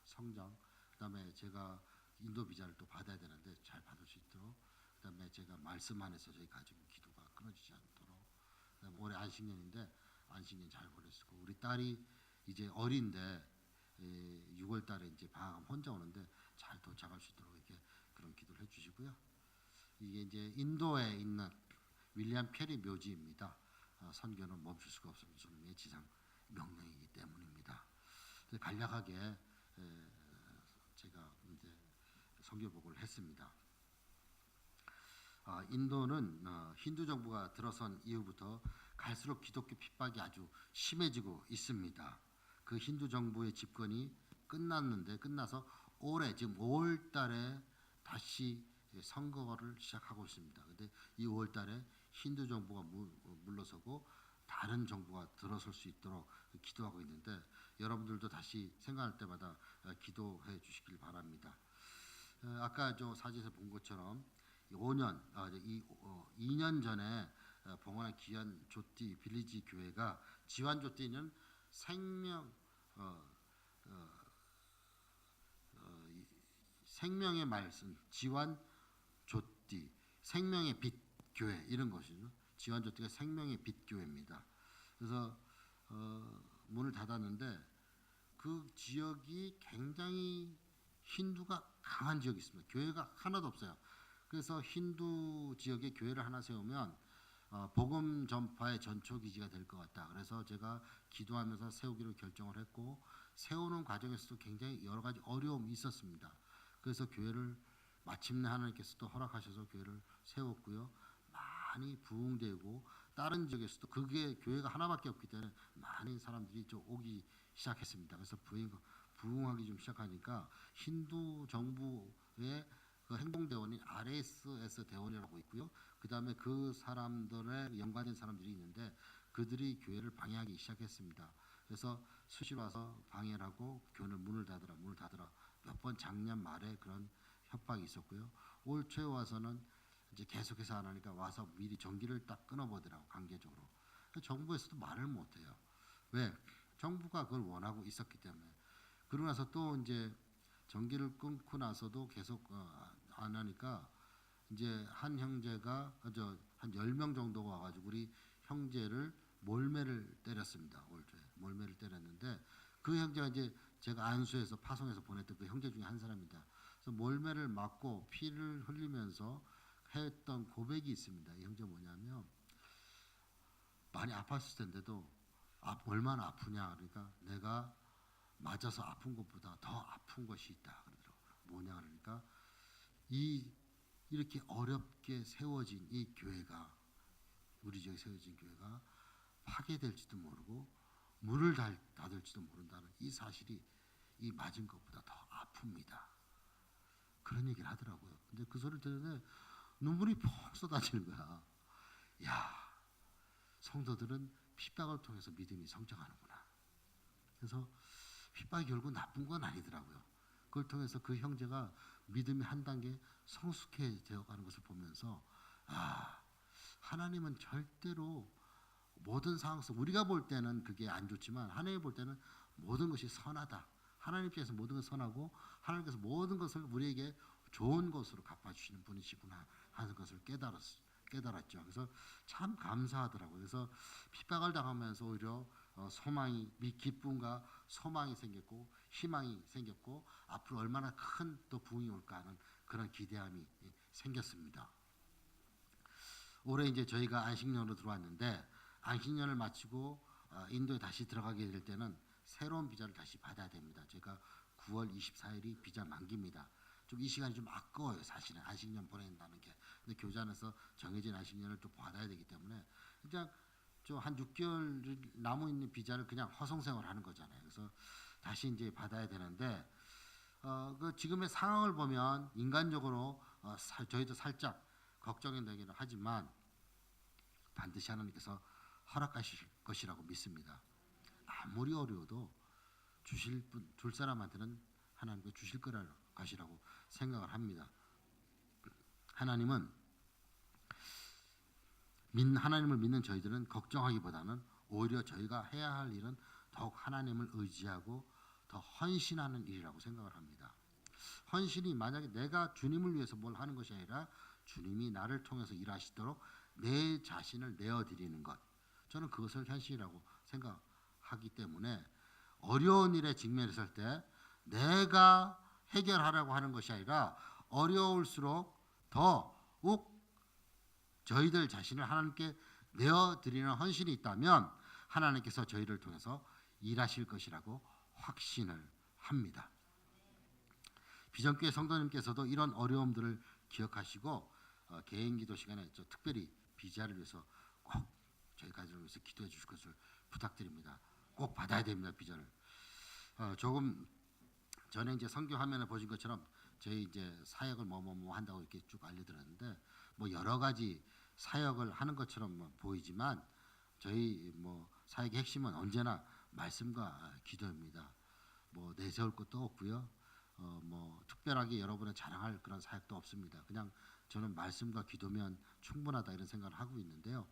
성장 그다음에 제가 인도 비자를 또 받아야 되는데 잘 받을 수 있도록 그다음에 제가 말씀 안에서 저희 가지고 기도가 끊어지지 않도록 그다음에 올해 안식년인데 안식년 잘 보냈고 우리 딸이 이제 어린데 6월 달에 이제 방학하면 혼자 오는데 잘 도착할 수 있도록 이렇게 그런 기도를 해주시고요. 이게 이제 인도에 있는 윌리엄 페리 묘지입니다. 선교는 멈출 수가 없습니다. 주님의 지상 명령이기 때문입니다. 간략하게 제가 이제 선교복을 했습니다. 인도는 힌두 정부가 들어선 이후부터 갈수록 기독교 핍박이 아주 심해지고 있습니다. 그 힌두 정부의 집권이 끝나서 올해 지금 5월 달에 다시 선거를 시작하고 있습니다. 근데 이 5월 달에 힌두 정부가 물러서고 다른 정부가 들어설 수 있도록 기도하고 있는데 여러분들도 다시 생각할 때마다 기도해 주시길 바랍니다. 아까 저 사진에서 본 것처럼 2년 전에 봉헌한 귀한 조띠 빌리지 교회가 지환조띠는 생명의 말씀 지환조띠 생명의 빛 교회 이런 것이죠. 지환조띠가 생명의 빛 교회입니다. 그래서 문을 닫았는데 그 지역이 굉장히 힌두가 강한 지역이 있습니다. 교회가 하나도 없어요. 그래서 힌두 지역에 교회를 하나 세우면 복음 전파의 전초 기지가 될 것 같다. 그래서 제가 기도하면서 세우기로 결정을 했고 세우는 과정에서도 굉장히 여러 가지 어려움이 있었습니다. 그래서 교회를 마침내 하나님께서 또 허락하셔서 교회를 세웠고요. 많이 부흥되고 다른 지역에서도 그게 교회가 하나밖에 없기 때문에 많은 사람들이 좀 오기 시작했습니다. 그래서 부흥하기 좀 시작하니까 힌두 정부의 그 행동대원이 RSS 대원이라고 있고요. 그 다음에 그 사람들의 연관된 사람들이 있는데 그들이 교회를 방해하기 시작했습니다. 그래서 수시로 와서 방해를 하고 교회 문을 닫으라 몇 번 작년 말에 그런 협박이 있었고요. 올 초에 와서는 이제 계속해서 안 하니까 와서 미리 전기를 딱 끊어버리더라고 강제적으로. 정부에서도 말을 못해요. 왜? 정부가 그걸 원하고 있었기 때문에. 그러고 나서 또 이제 전기를 끊고 나서도 계속 안 하니까 이제 한 형제가 한 10명 정도가 와가지고 우리 형제를 몰매를 때렸습니다. 올 초에 몰매를 때렸는데 그 형제가 이제 제가 안수해서 파송해서 보냈던 그 형제 중에 한 사람입니다. 그래서 몰매를 맞고 피를 흘리면서 했던 고백이 있습니다. 이 형제 뭐냐면 많이 아팠을 텐데도 얼마나 아프냐 그러니까 내가 맞아서 아픈 것보다 더 아픈 것이 있다 그러더라고요. 뭐냐 그러니까 이렇게 어렵게 세워진 이 교회가 우리 지역에 세워진 교회가 파괴될지도 모르고 문을 닫을지도 모른다는 이 사실이 이 맞은 것보다 더 아픕니다. 그런 얘기를 하더라고요. 근데 그 소리를 듣는데 눈물이 펑 쏟아지는 거야. 야, 성도들은 핍박을 통해서 믿음이 성장하는구나. 그래서 핍박이 결국 나쁜 건 아니더라고요. 그걸 통해서 그 형제가 믿음이 한 단계 성숙해져 가는 것을 보면서 하나님은 절대로 모든 상황에서 우리가 볼 때는 그게 안 좋지만 하나님이 볼 때는 모든 것이 선하다. 하나님 입장에서 모든 것이 선하고 하나님께서 모든 것을 우리에게 좋은 것으로 갚아주시는 분이시구나 하는 것을 깨달았죠. 그래서 참 감사하더라고요. 그래서 핍박을 당하면서 오히려 기쁨과 소망이 생겼고 희망이 생겼고 앞으로 얼마나 큰 또 부흥이 올까 하는 그런 기대함이 생겼습니다. 올해 이제 저희가 안식년으로 들어왔는데 안식년을 마치고 인도에 다시 들어가게 될 때는 새로운 비자를 다시 받아야 됩니다. 제가 9월 24일이 비자 만기입니다. 좀 이 시간이 좀 아까워요. 사실은 안식년 보낸다는 게. 근데 교단에서 정해진 안식년을 또 받아야 되기 때문에 그냥 좀 한 6개월 남아 있는 비자를 그냥 허송세월 하는 거잖아요. 그래서 다시 이제 받아야 되는데 그 지금의 상황을 보면 인간적으로 저희도 살짝 걱정이 되기는 하지만 반드시 하나님께서 허락하실 것이라고 믿습니다. 아무리 어려워도 줄 사람한테는 하나님께서 주실 것이라고 생각을 합니다. 하나님을 믿는 저희들은 걱정하기보다는 오히려 저희가 해야 할 일은 더욱 하나님을 의지하고 더 헌신하는 일이라고 생각을 합니다. 헌신이 만약에 내가 주님을 위해서 뭘 하는 것이 아니라 주님이 나를 통해서 일하시도록 내 자신을 내어드리는 것, 저는 그것을 현실이라고 생각하기 때문에 어려운 일에 직면했을 때 내가 해결하려고 하는 것이 아니라 어려울수록 더욱 저희들 자신을 하나님께 내어드리는 헌신이 있다면 하나님께서 저희를 통해서 일하실 것이라고 확신을 합니다. 비전교회 성도님께서도 이런 어려움들을 기억하시고 개인기도 시간에 특별히 비자를 위해서 꼭 저희 가족을 위해서 기도해 주실 것을 부탁드립니다. 꼭 받아야 됩니다. 비자를. 조금 전에 이제 선교 화면에 보신 것처럼 저희 이제 사역을 뭐뭐 한다고 이렇게 쭉 알려드렸는데 뭐 여러 가지 사역을 하는 것처럼 보이지만 저희 뭐 사역의 핵심은 언제나 말씀과 기도입니다. 뭐 내세울 것도 없고요. 뭐 특별하게 여러분을 자랑할 그런 사역도 없습니다. 그냥 저는 말씀과 기도면 충분하다 이런 생각을 하고 있는데요.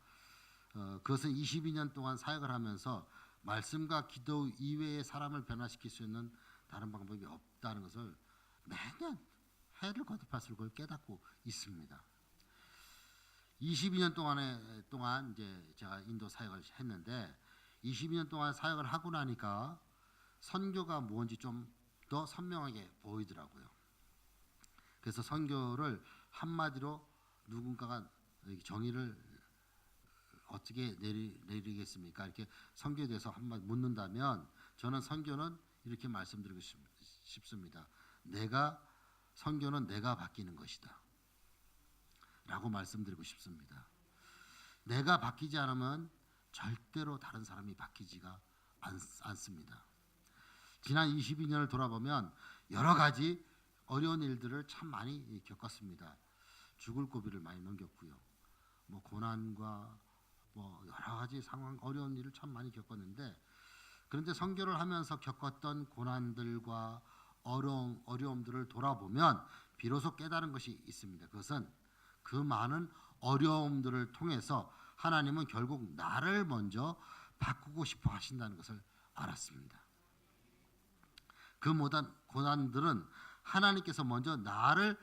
그것은 22년 동안 사역을 하면서 말씀과 기도 이외의 사람을 변화시킬 수 있는 다른 방법이 없다는 것을 매년 해를 거듭할수록 그걸 깨닫고 있습니다. 22년 동안 이제 제가 인도 사역을 했는데 22년 동안 사역을 하고 나니까 선교가 뭔지 좀 더 선명하게 보이더라고요. 그래서 선교를 한마디로 누군가가 정의를 어떻게 내리겠습니까? 이렇게 선교에 대해서 한마디 묻는다면 저는 선교는 이렇게 말씀드리고 싶습니다. 선교는 내가 바뀌는 것이다 라고 말씀드리고 싶습니다. 내가 바뀌지 않으면 절대로 다른 사람이 바뀌지가 않습니다. 지난 22년을 돌아보면 여러 가지 어려운 일들을 참 많이 겪었습니다. 죽을 고비를 많이 넘겼고요. 뭐 고난과 뭐 여러 가지 상황, 어려운 일을 참 많이 겪었는데, 그런데 선교를 하면서 겪었던 고난들과 어려움들을 돌아보면 비로소 깨달은 것이 있습니다. 그것은 그 많은 어려움들을 통해서 하나님은 결국 나를 먼저 바꾸고 싶어 하신다는 것을 알았습니다. 그 모든 고난들은 하나님께서 먼저 나를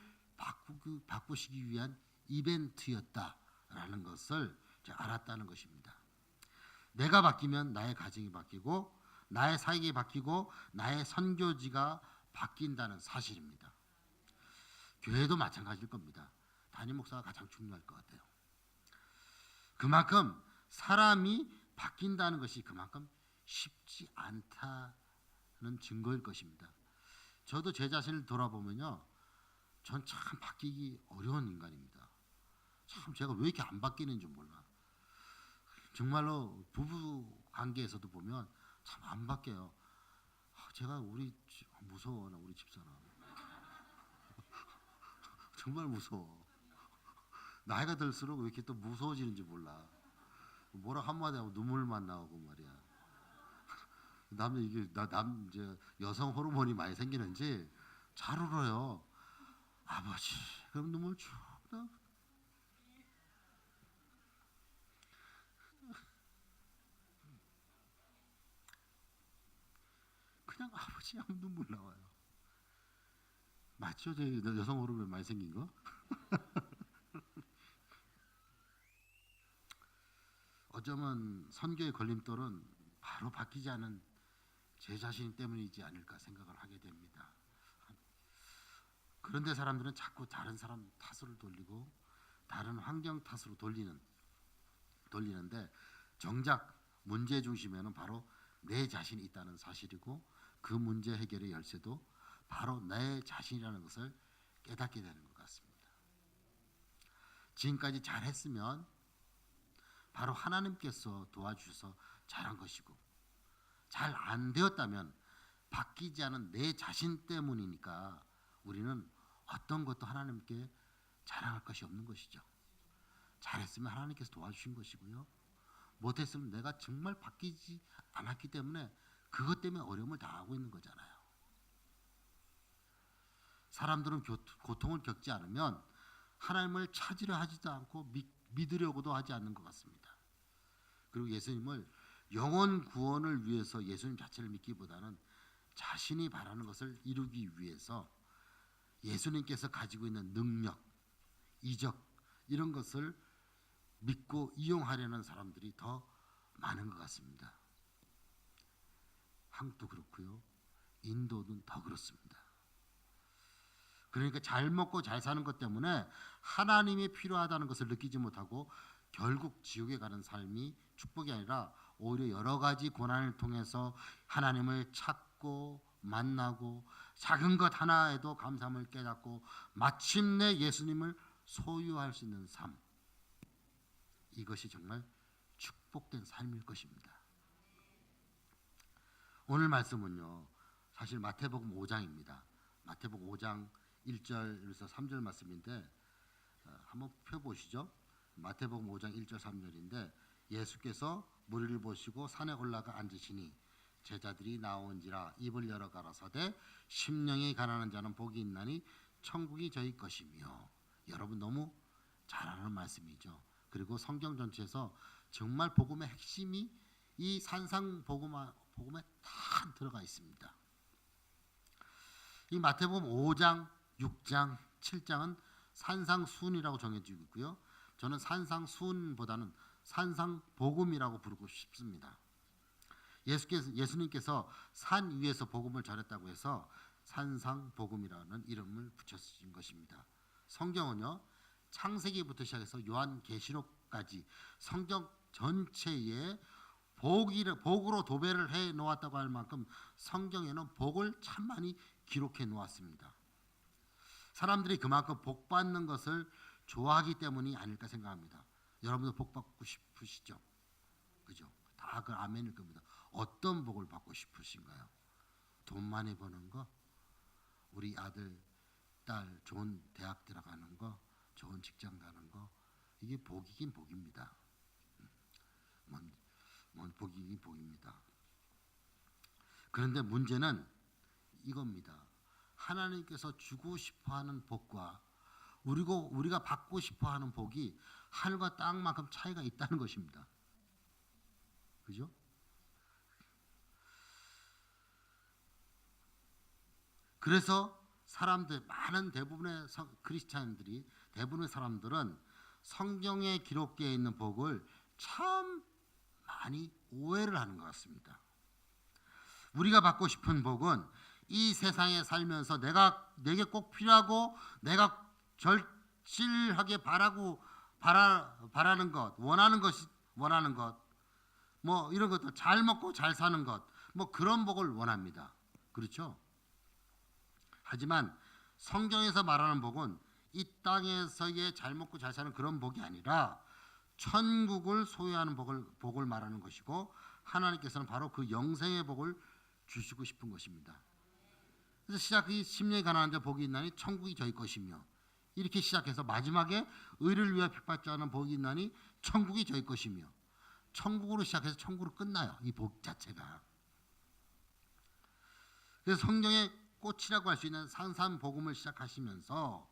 바꾸시기 위한 이벤트였다라는 것을 알았다는 것입니다. 내가 바뀌면 나의 가정이 바뀌고, 나의 사역이 바뀌고, 나의 선교지가 바뀐다는 사실입니다. 교회도 마찬가지일 겁니다. 담임 목사가 가장 중요할 것 같아요. 그만큼 사람이 바뀐다는 것이 그만큼 쉽지 않다는 증거일 것입니다. 저도 제 자신을 돌아보면요, 전 참 바뀌기 어려운 인간입니다. 참 제가 왜 이렇게 안 바뀌는지 몰라. 정말로 부부 관계에서도 보면 참 안 바뀌어요. 제가 무서워. 나 우리 집사람 정말 무서워. 나이가 들수록 왜 이렇게 또 무서워지는지 몰라. 뭐라 한마디 하고 눈물만 나오고 말이야. 이제 여성 호르몬이 많이 생기는지 잘 울어요. 아버지, 그럼 눈물 쭉 나. 그냥 아버지 하면 눈물 나와요. 맞죠? 제 여성 호르몬 많이 생긴 거? 어쩌면 선교의 걸림돌은 바로 바뀌지 않은 제 자신 때문이지 않을까 생각을 하게 됩니다. 그런데 사람들은 자꾸 다른 사람 탓으로 돌리고 다른 환경 탓으로 돌리는데, 정작 문제 중심에는 바로 내 자신이 있다는 사실이고, 그 문제 해결의 열쇠도 바로 내 자신이라는 것을 깨닫게 되는 것 같습니다. 지금까지 잘했으면 바로 하나님께서 도와주셔서 잘한 것이고, 잘 안 되었다면 바뀌지 않은 내 자신 때문이니까 우리는 어떤 것도 하나님께 자랑할 것이 없는 것이죠. 잘했으면 하나님께서 도와주신 것이고요, 못했으면 내가 정말 바뀌지 않았기 때문에 그것 때문에 어려움을 당하고 있는 거잖아요. 사람들은 고통을 겪지 않으면 하나님을 찾으려 하지도 않고 믿으려고도 하지 않는 것 같습니다. 그리고 예수님을 영혼 구원을 위해서 예수님 자체를 믿기보다는 자신이 바라는 것을 이루기 위해서 예수님께서 가지고 있는 능력, 이적, 이런 것을 믿고 이용하려는 사람들이 더 많은 것 같습니다. 한국도 그렇고요, 인도는 더 그렇습니다. 그러니까 잘 먹고 잘 사는 것 때문에 하나님이 필요하다는 것을 느끼지 못하고 결국 지옥에 가는 삶이 축복이 아니라 오히려 여러 가지 고난을 통해서 하나님을 찾고 만나고 작은 것 하나에도 감사함을 깨닫고 마침내 예수님을 소유할 수 있는 삶, 이것이 정말 축복된 삶일 것입니다. 오늘 말씀은요, 사실 마태복음 5장입니다. 마태복음 5장 1절에서 3절 말씀인데, 한번 펴보시죠. 마태복음 5장 1절 3절인데, 예수께서 무리를 보시고 산에 올라가 앉으시니 제자들이 나온지라 입을 열어 가라사대 심령이 가난한 자는 복이 있나니 천국이 저희 것이며. 여러분 너무 잘 아는 말씀이죠. 그리고 성경 전체에서 정말 복음의 핵심이 이 산상 복음에 다 들어가 있습니다. 이 마태복음 5장, 6장, 7장은 산상순이라고 정해지고 있고요, 저는 산상순보다는 산상복음이라고 부르고 싶습니다. 예수님께서 산 위에서 복음을 전했다고 해서 산상복음이라는 이름을 붙여주신 것입니다. 성경은요, 창세기부터 시작해서 요한계시록까지 성경 전체에 복으로 도배를 해 놓았다고 할 만큼 성경에는 복을 참 많이 기록해 놓았습니다. 사람들이 그만큼 복 받는 것을 좋아하기 때문이 아닐까 생각합니다. 여러분도 복 받고 싶으시죠? 그죠? 다 그 아멘일 겁니다. 어떤 복을 받고 싶으신가요? 돈 많이 버는 거? 우리 아들 딸 좋은 대학 들어가는 거, 좋은 직장 가는 거, 이게 복이긴 복입니다. 뭔 복이긴 복입니다. 그런데 문제는 이겁니다. 하나님께서 주고 싶어하는 복과 우리가 받고 싶어하는 복이 하늘과 땅만큼 차이가 있다는 것입니다. 그죠? 그래서 많은 대부분의 크리스찬들이, 대부분의 사람들은 성경에 기록되어 있는 복을 참 많이 오해를 하는 것 같습니다. 우리가 받고 싶은 복은 이 세상에 살면서 내게 꼭 필요하고 내가 절실하게 바라는 것, 원하는 것, 뭐 이런 것들, 잘 먹고 잘 사는 것, 뭐 그런 복을 원합니다. 그렇죠? 하지만 성경에서 말하는 복은 이 땅에서의 잘 먹고 잘 사는 그런 복이 아니라 천국을 소유하는 복을 말하는 것이고, 하나님께서는 바로 그 영생의 복을 주시고 싶은 것입니다. 그래서 시작이 심령이 가난한 자 복이 있나니 천국이 저희 것이며, 이렇게 시작해서 마지막에 의를 위하여 핍박받지 않은 복이 있나니 천국이 저희 것이며, 천국으로 시작해서 천국으로 끝나요. 이 복 자체가. 그래서 성경의 꽃이라고 할 수 있는 산산복음을 시작하시면서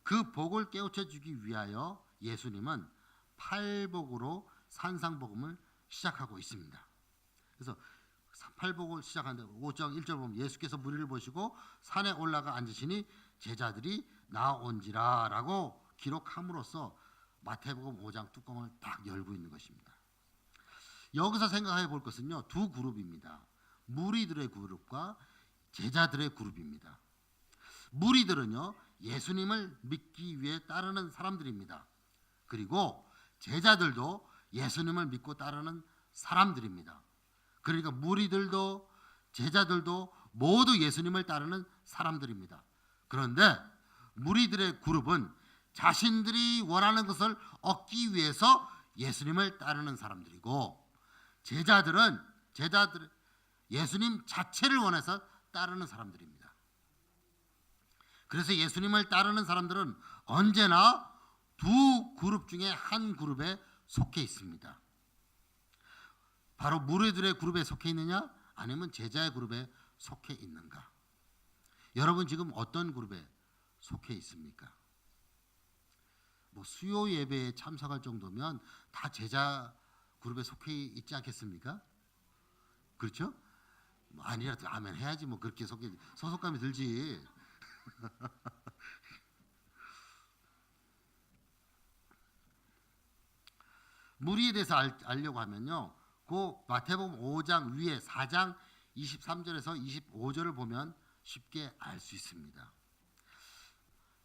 그 복을 깨우쳐 주기 위하여 예수님은 팔복으로 산상복음을 시작하고 있습니다. 그래서 팔복을 시작하는데 5장 1절 보면 예수께서 무리를 보시고 산에 올라가 앉으시니 제자들이 나온지라 라고 기록함으로써 마태복음 5장 뚜껑을 딱 열고 있는 것입니다. 여기서 생각해 볼 것은요, 두 그룹입니다. 무리들의 그룹과 제자들의 그룹입니다. 무리들은요, 예수님을 믿기 위해 따르는 사람들입니다. 그리고 제자들도 예수님을 믿고 따르는 사람들입니다. 그러니까 무리들도 제자들도 모두 예수님을 따르는 사람들입니다. 그런데 무리들의 그룹은 자신들이 원하는 것을 얻기 위해서 예수님을 따르는 사람들이고, 제자들은 예수님 자체를 원해서 따르는 사람들입니다. 그래서 예수님을 따르는 사람들은 언제나 두 그룹 중에 한 그룹에 속해 있습니다. 바로 무리들의 그룹에 속해 있느냐, 아니면 제자의 그룹에 속해 있는가? 여러분 지금 어떤 그룹에 속해 있습니까? 뭐 수요 예배에 참석할 정도면 다 제자 그룹에 속해 있지 않겠습니까? 그렇죠? 뭐 아니라도 아멘 해야지, 뭐 그렇게 소속감이 들지. 무리에 대해서 알려고 하면요, 그 마태복음 5장 위에 4장 23절에서 25절을 보면 쉽게 알 수 있습니다.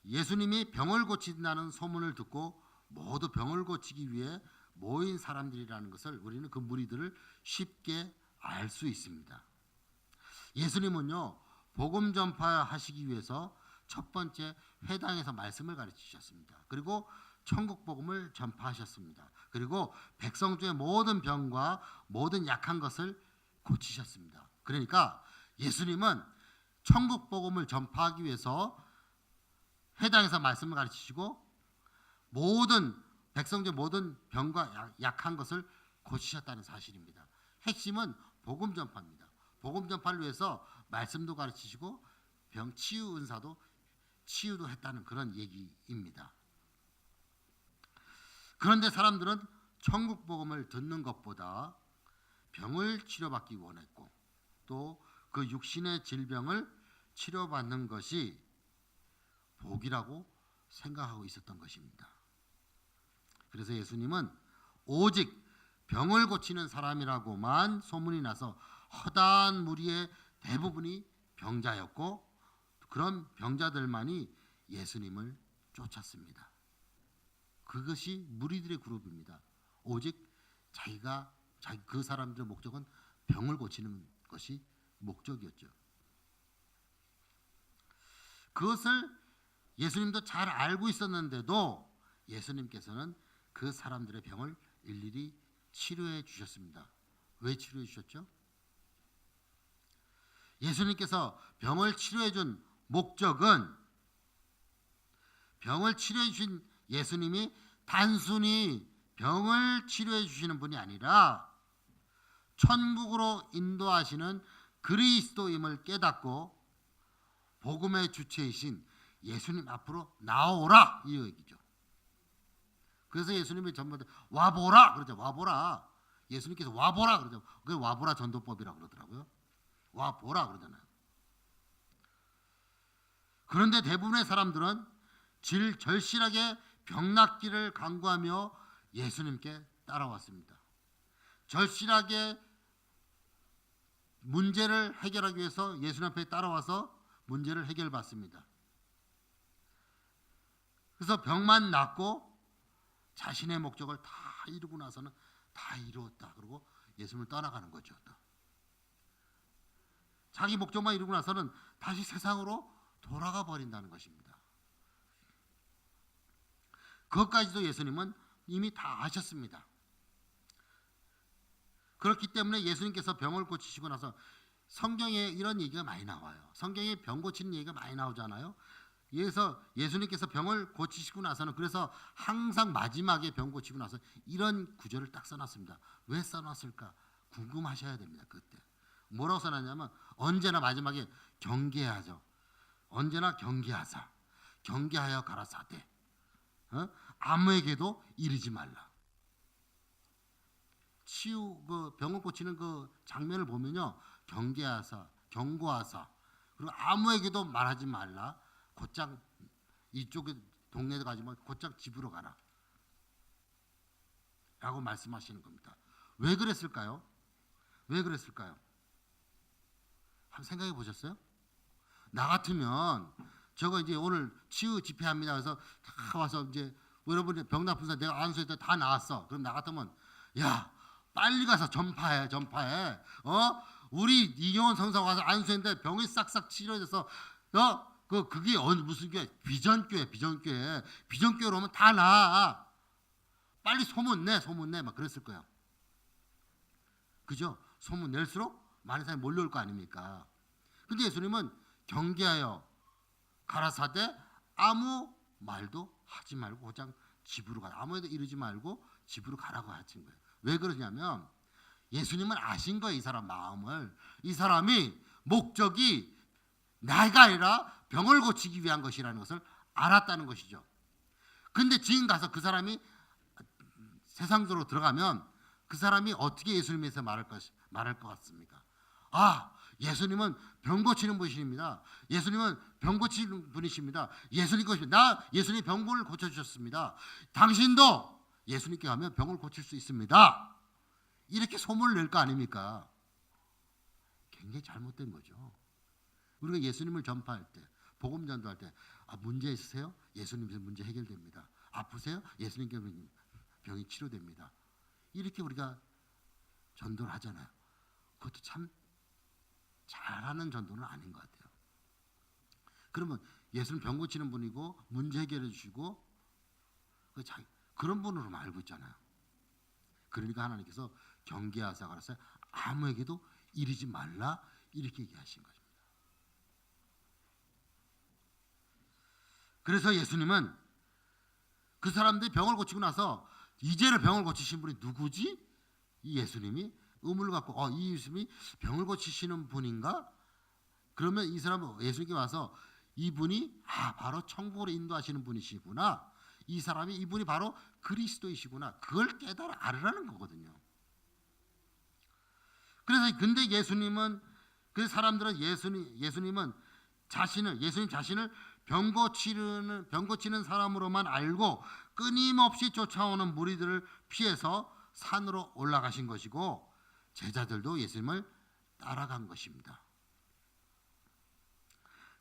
예수님이 병을 고친다는 소문을 듣고 모두 병을 고치기 위해 모인 사람들이라는 것을 우리는 그 무리들을 쉽게 알 수 있습니다. 예수님은요, 복음 전파하시기 위해서 첫 번째 회당에서 말씀을 가르치셨습니다. 그리고 천국 복음을 전파하셨습니다. 그리고 백성 중의 모든 병과 모든 약한 것을 고치셨습니다. 그러니까 예수님은 천국 복음을 전파하기 위해서 회당에서 말씀을 가르치시고 모든 백성 중의 모든 병과 약한 것을 고치셨다는 사실입니다. 핵심은 복음 전파입니다. 복음 전파를 위해서 말씀도 가르치시고 병 치유 은사도 치유도 했다는 그런 얘기입니다. 그런데 사람들은 천국 복음을 듣는 것보다 병을 치료받기 원했고, 또 그 육신의 질병을 치료받는 것이 복이라고 생각하고 있었던 것입니다. 그래서 예수님은 오직 병을 고치는 사람이라고만 소문이 나서 허다한 무리의 대부분이 병자였고, 그런 병자들만이 예수님을 쫓았습니다. 그것이 무리들의 그룹입니다. 오직 그 사람들의 목적은 병을 고치는 것이 목적이었죠. 그것을 예수님도 잘 알고 있었는데도 예수님께서는 그 사람들의 병을 일일이 치료해 주셨습니다. 왜 치료해 주셨죠? 예수님께서 병을 치료해 준 목적은 병을 치료해 주신 예수님이 단순히 병을 치료해 주시는 분이 아니라 천국으로 인도하시는 그리스도임을 깨닫고 복음의 주체이신 예수님 앞으로 나오라 이 얘기죠. 그래서 예수님이 전부 와보라 그러죠. 와보라. 예수님께서 와보라 그러죠. 그게 와보라 전도법이라고 그러더라고요. 와보라 그러잖아요. 그런데 대부분의 사람들은 절실하게 병낫기를 간구하며 예수님께 따라왔습니다. 절실하게 문제를 해결하기 위해서 예수님 앞에 따라와서 문제를 해결받습니다. 그래서 병만 낫고 자신의 목적을 다 이루고 나서는 다 이루었다 그러고 예수님을 떠나가는 거죠. 자기 목적만 이루고 나서는 다시 세상으로 돌아가 버린다는 것입니다. 그것까지도 예수님은 이미 다 아셨습니다. 그렇기 때문에 예수님께서 병을 고치시고 나서 성경에 이런 얘기가 많이 나와요. 성경에 병 고치는 얘기가 많이 나오잖아요. 그래서 예수님께서 병을 고치시고 나서는 그래서 항상 마지막에 병 고치고 나서 이런 구절을 딱 써놨습니다. 왜 써놨을까 궁금하셔야 됩니다. 그때 뭐라고 써놨냐면 언제나 마지막에 경계하죠. 언제나 경계하사 경계하여 가라사대 아무에게도 이르지 말라. 그 병을 고치는 그 장면을 보면요, 경계하사 경고하사 그리고 아무에게도 말하지 말라. 곧장 이쪽에 동네에 가지 말고 곧장 집으로 가라 라고 말씀하시는 겁니다. 왜 그랬을까요? 왜 그랬을까요? 한번 생각해 보셨어요? 나 같으면 저거 이제 오늘 치유 집회합니다. 그래서 다 와서 이제 여러분이 병 나쁜 사람 내가 안수할 때 다 나왔어. 그럼 나 같으면 야 빨리 가서 전파해. 우리 이경원 성사가 가서 안수했는데 병이 싹싹 치료돼서 그게 무슨 교회? 비전교회로 오면 다 나아. 빨리 소문내 막 그랬을 거예요. 그죠? 소문 낼수록 많은 사람이 몰려올 거 아닙니까? 근데 예수님은 경계하여 가라사대 아무 말도 하지 말고 곧장 집으로 가라. 아무에도 이르지 말고 집으로 가라고 하신 거예요. 왜 그러냐면 예수님은 아신 거예요. 이 사람 마음을. 이 사람이 목적이 나가 아니라 병을 고치기 위한 것이라는 것을 알았다는 것이죠. 근데 지금 가서 그 사람이 세상으로 들어가면 그 사람이 어떻게 예수님에 대해서 말할 것 같습니까? 아, 예수님은 병 고치는 분이십니다. 예수님은 병 고치는 분이십니다. 예수님 병을 고쳐주셨습니다. 당신도 예수님께 가면 병을 고칠 수 있습니다. 이렇게 소문을 낼 거 아닙니까? 굉장히 잘못된 거죠. 우리가 예수님을 전파할 때, 복음 전도할 때, 문제 있으세요? 예수님께서 문제 해결됩니다. 아프세요? 예수님께 병이 치료됩니다. 이렇게 우리가 전도를 하잖아요. 그것도 참 잘하는 전도는 아닌 것 같아요. 그러면 예수는 병 고치는 분이고 문제 해결해 주시고 그런 분으로만 알고 있잖아요. 그러니까 하나님께서 경계하사 가라사대 아무에게도 이르지 말라 이렇게 얘기하신 것입니다. 그래서 예수님은 그 사람들이 병을 고치고 나서 이제는 병을 고치신 분이 누구지? 이 예수님이 의문을 갖고 이 예수님이 병을 고치시는 분인가? 그러면 이 사람은 예수님께 와서 이분이 바로 천국으로 인도하시는 분이시구나. 이분이 바로 그리스도이시구나. 그걸 깨달아 알으라는 거거든요. 그래서 근데 예수님은 그 사람들은 예수님 자신을 병 고치는 사람으로만 알고 끊임없이 쫓아오는 무리들을 피해서 산으로 올라가신 것이고 제자들도 예수님을 따라간 것입니다.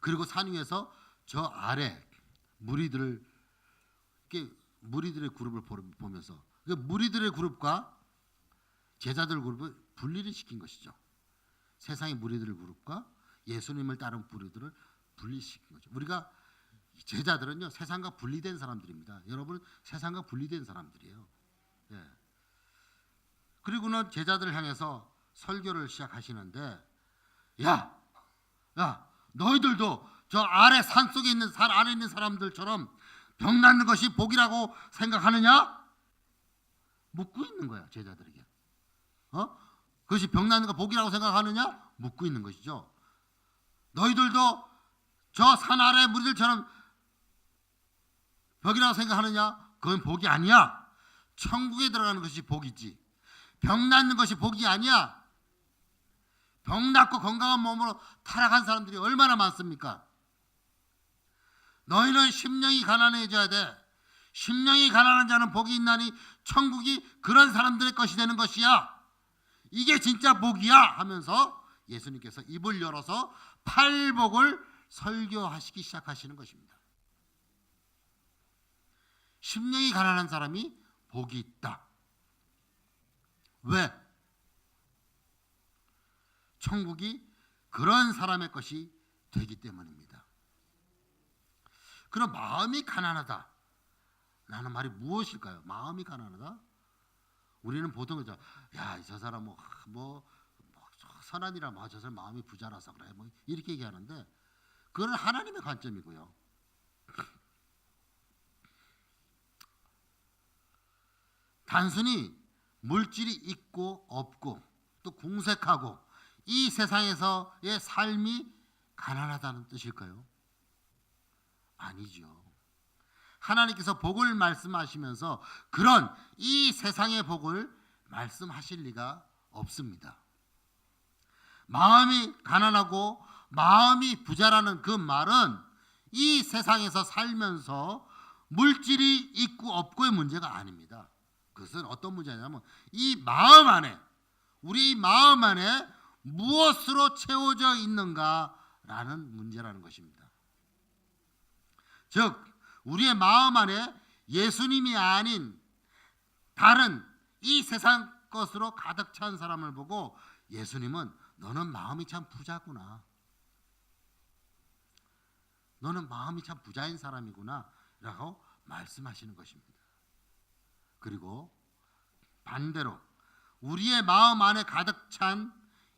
그리고 산 위에서 저 아래 무리들의 그룹을 보면서 무리들의 그룹과 제자들 그룹을 분리를 시킨 것이죠. 세상의 무리들의 그룹과 예수님을 따른 무리들을 분리시킨 거죠. 우리가 제자들은요 세상과 분리된 사람들입니다. 여러분은 세상과 분리된 사람들이에요. 예. 그리고는 제자들을 향해서 설교를 시작하시는데 야 너희들도 저 아래 산 속에 있는 산 안에 있는 사람들처럼 병 낫는 것이 복이라고 생각하느냐? 묻고 있는 거야, 제자들에게. 그것이 병 낫는 거 복이라고 생각하느냐? 묻고 있는 것이죠. 너희들도 저 산 아래 무리들처럼 벽이라고 생각하느냐? 그건 복이 아니야. 천국에 들어가는 것이 복이지. 병 낫는 것이 복이 아니야. 병 낫고 건강한 몸으로 타락한 사람들이 얼마나 많습니까? 너희는 심령이 가난해져야 돼. 심령이 가난한 자는 복이 있나니 천국이 그런 사람들의 것이 되는 것이야. 이게 진짜 복이야 하면서 예수님께서 입을 열어서 팔복을 설교하시기 시작하시는 것입니다. 심령이 가난한 사람이 복이 있다. 왜? 천국이 그런 사람의 것이 되기 때문입니다. 그럼 마음이 가난하다 라는 말이 무엇일까요? 마음이 가난하다? 우리는 보통 야, 저 사람 뭐 선한이라 저 사람 마음이 부자라서 그래 뭐 이렇게 얘기하는데 그건 하나님의 관점이고요. 단순히 물질이 있고 없고 또 궁색하고 이 세상에서의 삶이 가난하다는 뜻일까요? 아니죠. 하나님께서 복을 말씀하시면서 그런 이 세상의 복을 말씀하실 리가 없습니다. 마음이 가난하고 마음이 부자라는 그 말은 이 세상에서 살면서 물질이 있고 없고의 문제가 아닙니다. 그것은 어떤 문제냐면 이 마음 안에, 우리 마음 안에 무엇으로 채워져 있는가라는 문제라는 것입니다. 즉 우리의 마음 안에 예수님이 아닌 다른 이 세상 것으로 가득 찬 사람을 보고 예수님은 너는 마음이 참 부자구나, 너는 마음이 참 부자인 사람이구나 라고 말씀하시는 것입니다. 그리고 반대로 우리의 마음 안에 가득 찬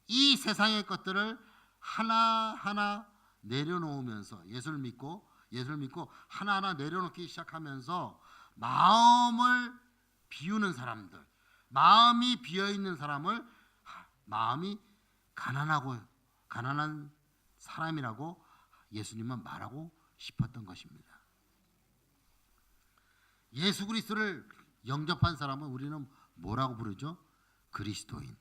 이 세상의 것들을 하나하나 내려놓으면서 예수를 믿고 하나하나 내려놓기 시작하면서 마음을 비우는 사람들, 마음이 비어있는 사람을 마음이 가난한 사람이라고 예수님은 말하고 싶었던 것입니다. 예수 그리스도를 영접한 사람은 우리는 뭐라고 부르죠? 그리스도인.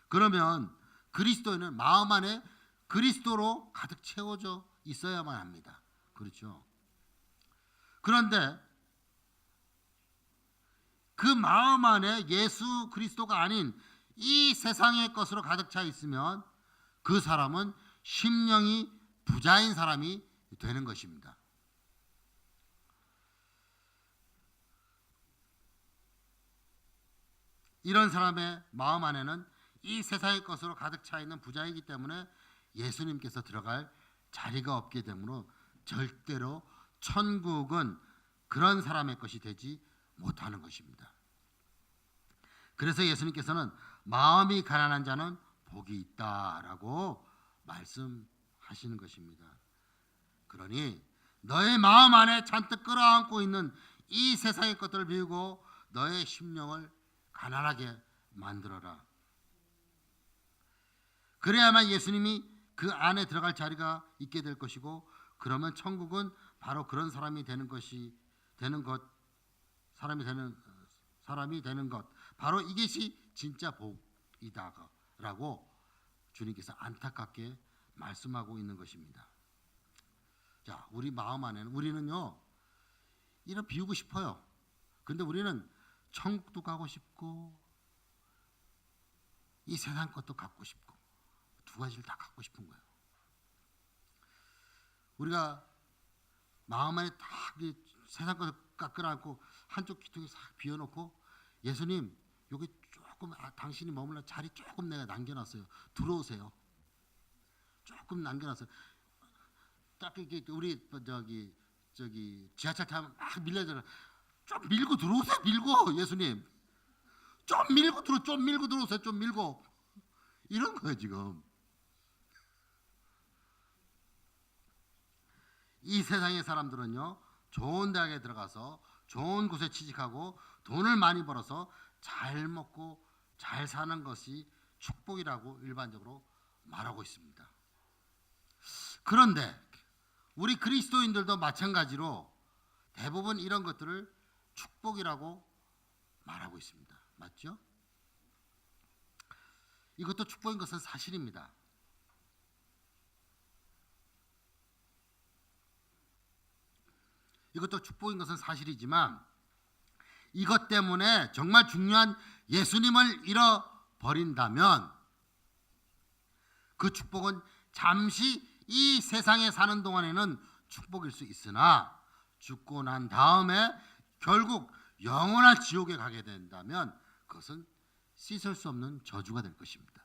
그러면 그리스도인은 마음 안에 그리스도로 가득 채워져 있어야만 합니다. 그렇죠? 그런데 그 마음 안에 예수 그리스도가 아닌 이 세상의 것으로 가득 차 있으면 그 사람은 심령이 부자인 사람이 되는 것입니다. 이런 사람의 마음 안에는 이 세상의 것으로 가득 차 있는 부자이기 때문에 예수님께서 들어갈 자리가 없게 되므로 절대로 천국은 그런 사람의 것이 되지 못하는 것입니다. 그래서 예수님께서는 마음이 가난한 자는 복이 있다라고 말씀하시는 것입니다. 그러니 너의 마음 안에 잔뜩 끌어안고 있는 이 세상의 것들을 비우고 너의 심령을 가난하게 만들어라. 그래야만 예수님이 그 안에 들어갈 자리가 있게 될 것이고, 그러면 천국은 바로 그런 사람이 되는 것, 바로 이것이 진짜 복이다라고 주님께서 안타깝게 말씀하고 있는 것입니다. 자, 우리 마음 안에는 우리는요 이런 비우고 싶어요. 근데 우리는 천국도 가고 싶고 이 세상 것도 갖고 싶고 두 가지를 다 갖고 싶은 거예요. 우리가 마음 안에 다 세상 것을 끌어안고 한쪽 귀퉁이 싹 비워놓고 예수님 여기 조금 당신이 머물러 자리 조금 내가 남겨놨어요. 들어오세요. 조금 남겨놨어요. 딱 이렇게 우리 저기 지하철 타면 막 밀려잖아. 좀 밀고 들어오세요. 밀고 예수님 좀 밀고 들어오세요. 좀 밀고 이런 거예요 지금. 이 세상의 사람들은요, 좋은 대학에 들어가서 좋은 곳에 취직하고 돈을 많이 벌어서 잘 먹고 잘 사는 것이 축복이라고 일반적으로 말하고 있습니다. 그런데 우리 그리스도인들도 마찬가지로 대부분 이런 것들을 축복이라고 말하고 있습니다. 맞죠? 이것도 축복인 것은 사실입니다. 이것도 축복인 것은 사실이지만 이것 때문에 정말 중요한 예수님을 잃어버린다면 그 축복은 잠시 이 세상에 사는 동안에는 축복일 수 있으나 죽고 난 다음에 결국 영원한 지옥에 가게 된다면 그것은 씻을 수 없는 저주가 될 것입니다.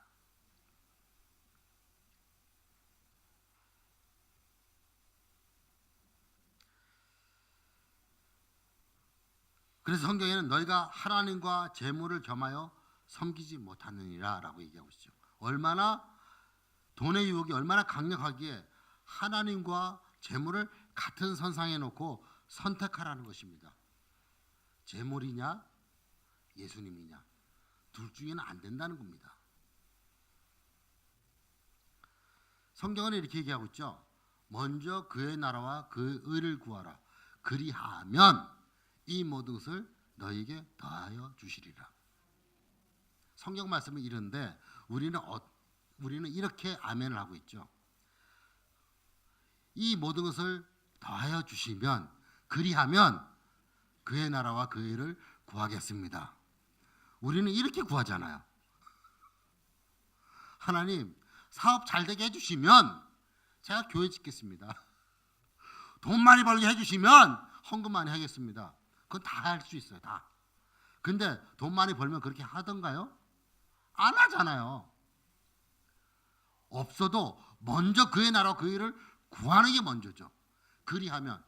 그래서 성경에는 너희가 하나님과 재물을 겸하여 섬기지 못하느니라 라고 얘기하고 있죠. 얼마나 돈의 유혹이 얼마나 강력하기에 하나님과 재물을 같은 선상에 놓고 선택하라는 것입니다. 재물이냐 예수님이냐 둘 중에는 안 된다는 겁니다. 성경은 이렇게 얘기하고 있죠. 먼저 그의 나라와 그의 의를 구하라. 그리하면 이 모든 것을 너희에게 더하여 주시리라. 성경 말씀은 이런데 우리는 이렇게 아멘을 하고 있죠. 이 모든 것을 더하여 주시면 그리하면 그의 나라와 그의 의를 구하겠습니다. 우리는 이렇게 구하잖아요. 하나님 사업 잘 되게 해주시면 제가 교회 짓겠습니다. 돈 많이 벌게 해주시면 헌금 많이 하겠습니다. 그건 다 할 수 있어요. 다. 근데 돈 많이 벌면 그렇게 하던가요? 안 하잖아요. 없어도 먼저 그의 나라와 그의 의를 구하는 게 먼저죠. 그리하면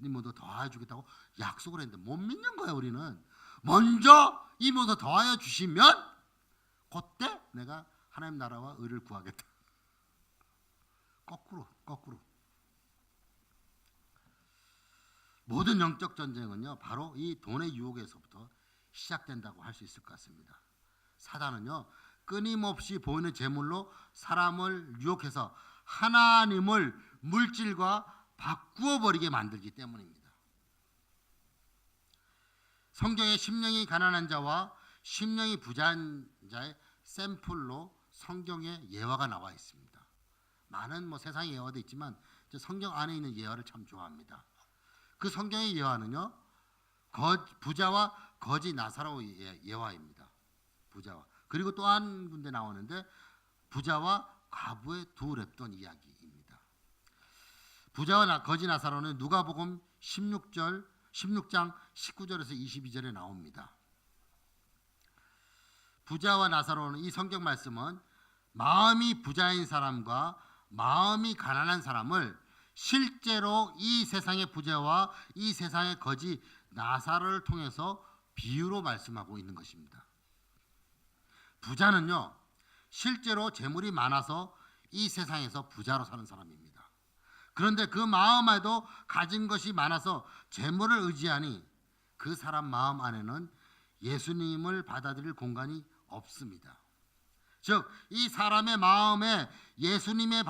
이 모두 더하여 주겠다고 약속을 했는데 못 믿는 거예요. 우리는 먼저 이 모두 더하여 주시면 그때 내가 하나님 나라와 의를 구하겠다. 거꾸로. 모든 영적 전쟁은요 바로 이 돈의 유혹에서부터 시작된다고 할 수 있을 것 같습니다. 사단은요 끊임없이 보이는 재물로 사람을 유혹해서 하나님을 물질과 바꾸어 버리게 만들기 때문입니다. 성경에 심령이 가난한 자와 심령이 부자한 자의 샘플로 성경에 예화가 나와 있습니다. 많은 세상에 예화도 있지만 성경 안에 있는 예화를 참 좋아합니다. 그 성경의 예화는요 부자와 거지 나사로의 예화입니다. 부자와 그리고 또 한 군데 나오는데 부자와 과부의 두 랩돈 이야기입니다. 부자와 거지 나사로는 누가복음 16장 19절에서 22절에 나옵니다. 부자와 나사로는 이 성경 말씀은 마음이 부자인 사람과 마음이 가난한 사람을 실제로 이 세상의 부자와 이 세상의 거지 나사로를 통해서 비유로 말씀하고 있는 것입니다. 부자는요 실제로 재물이 많아서 이 세상에서 부자로 사는 사람입니다. 그런데 그 마음에도 가진 것이 많아서 재물을 의지하니 그 사람 마음 안에는 예수님을 받아들일 공간이 없습니다. 즉 이 사람의 마음에 예수님을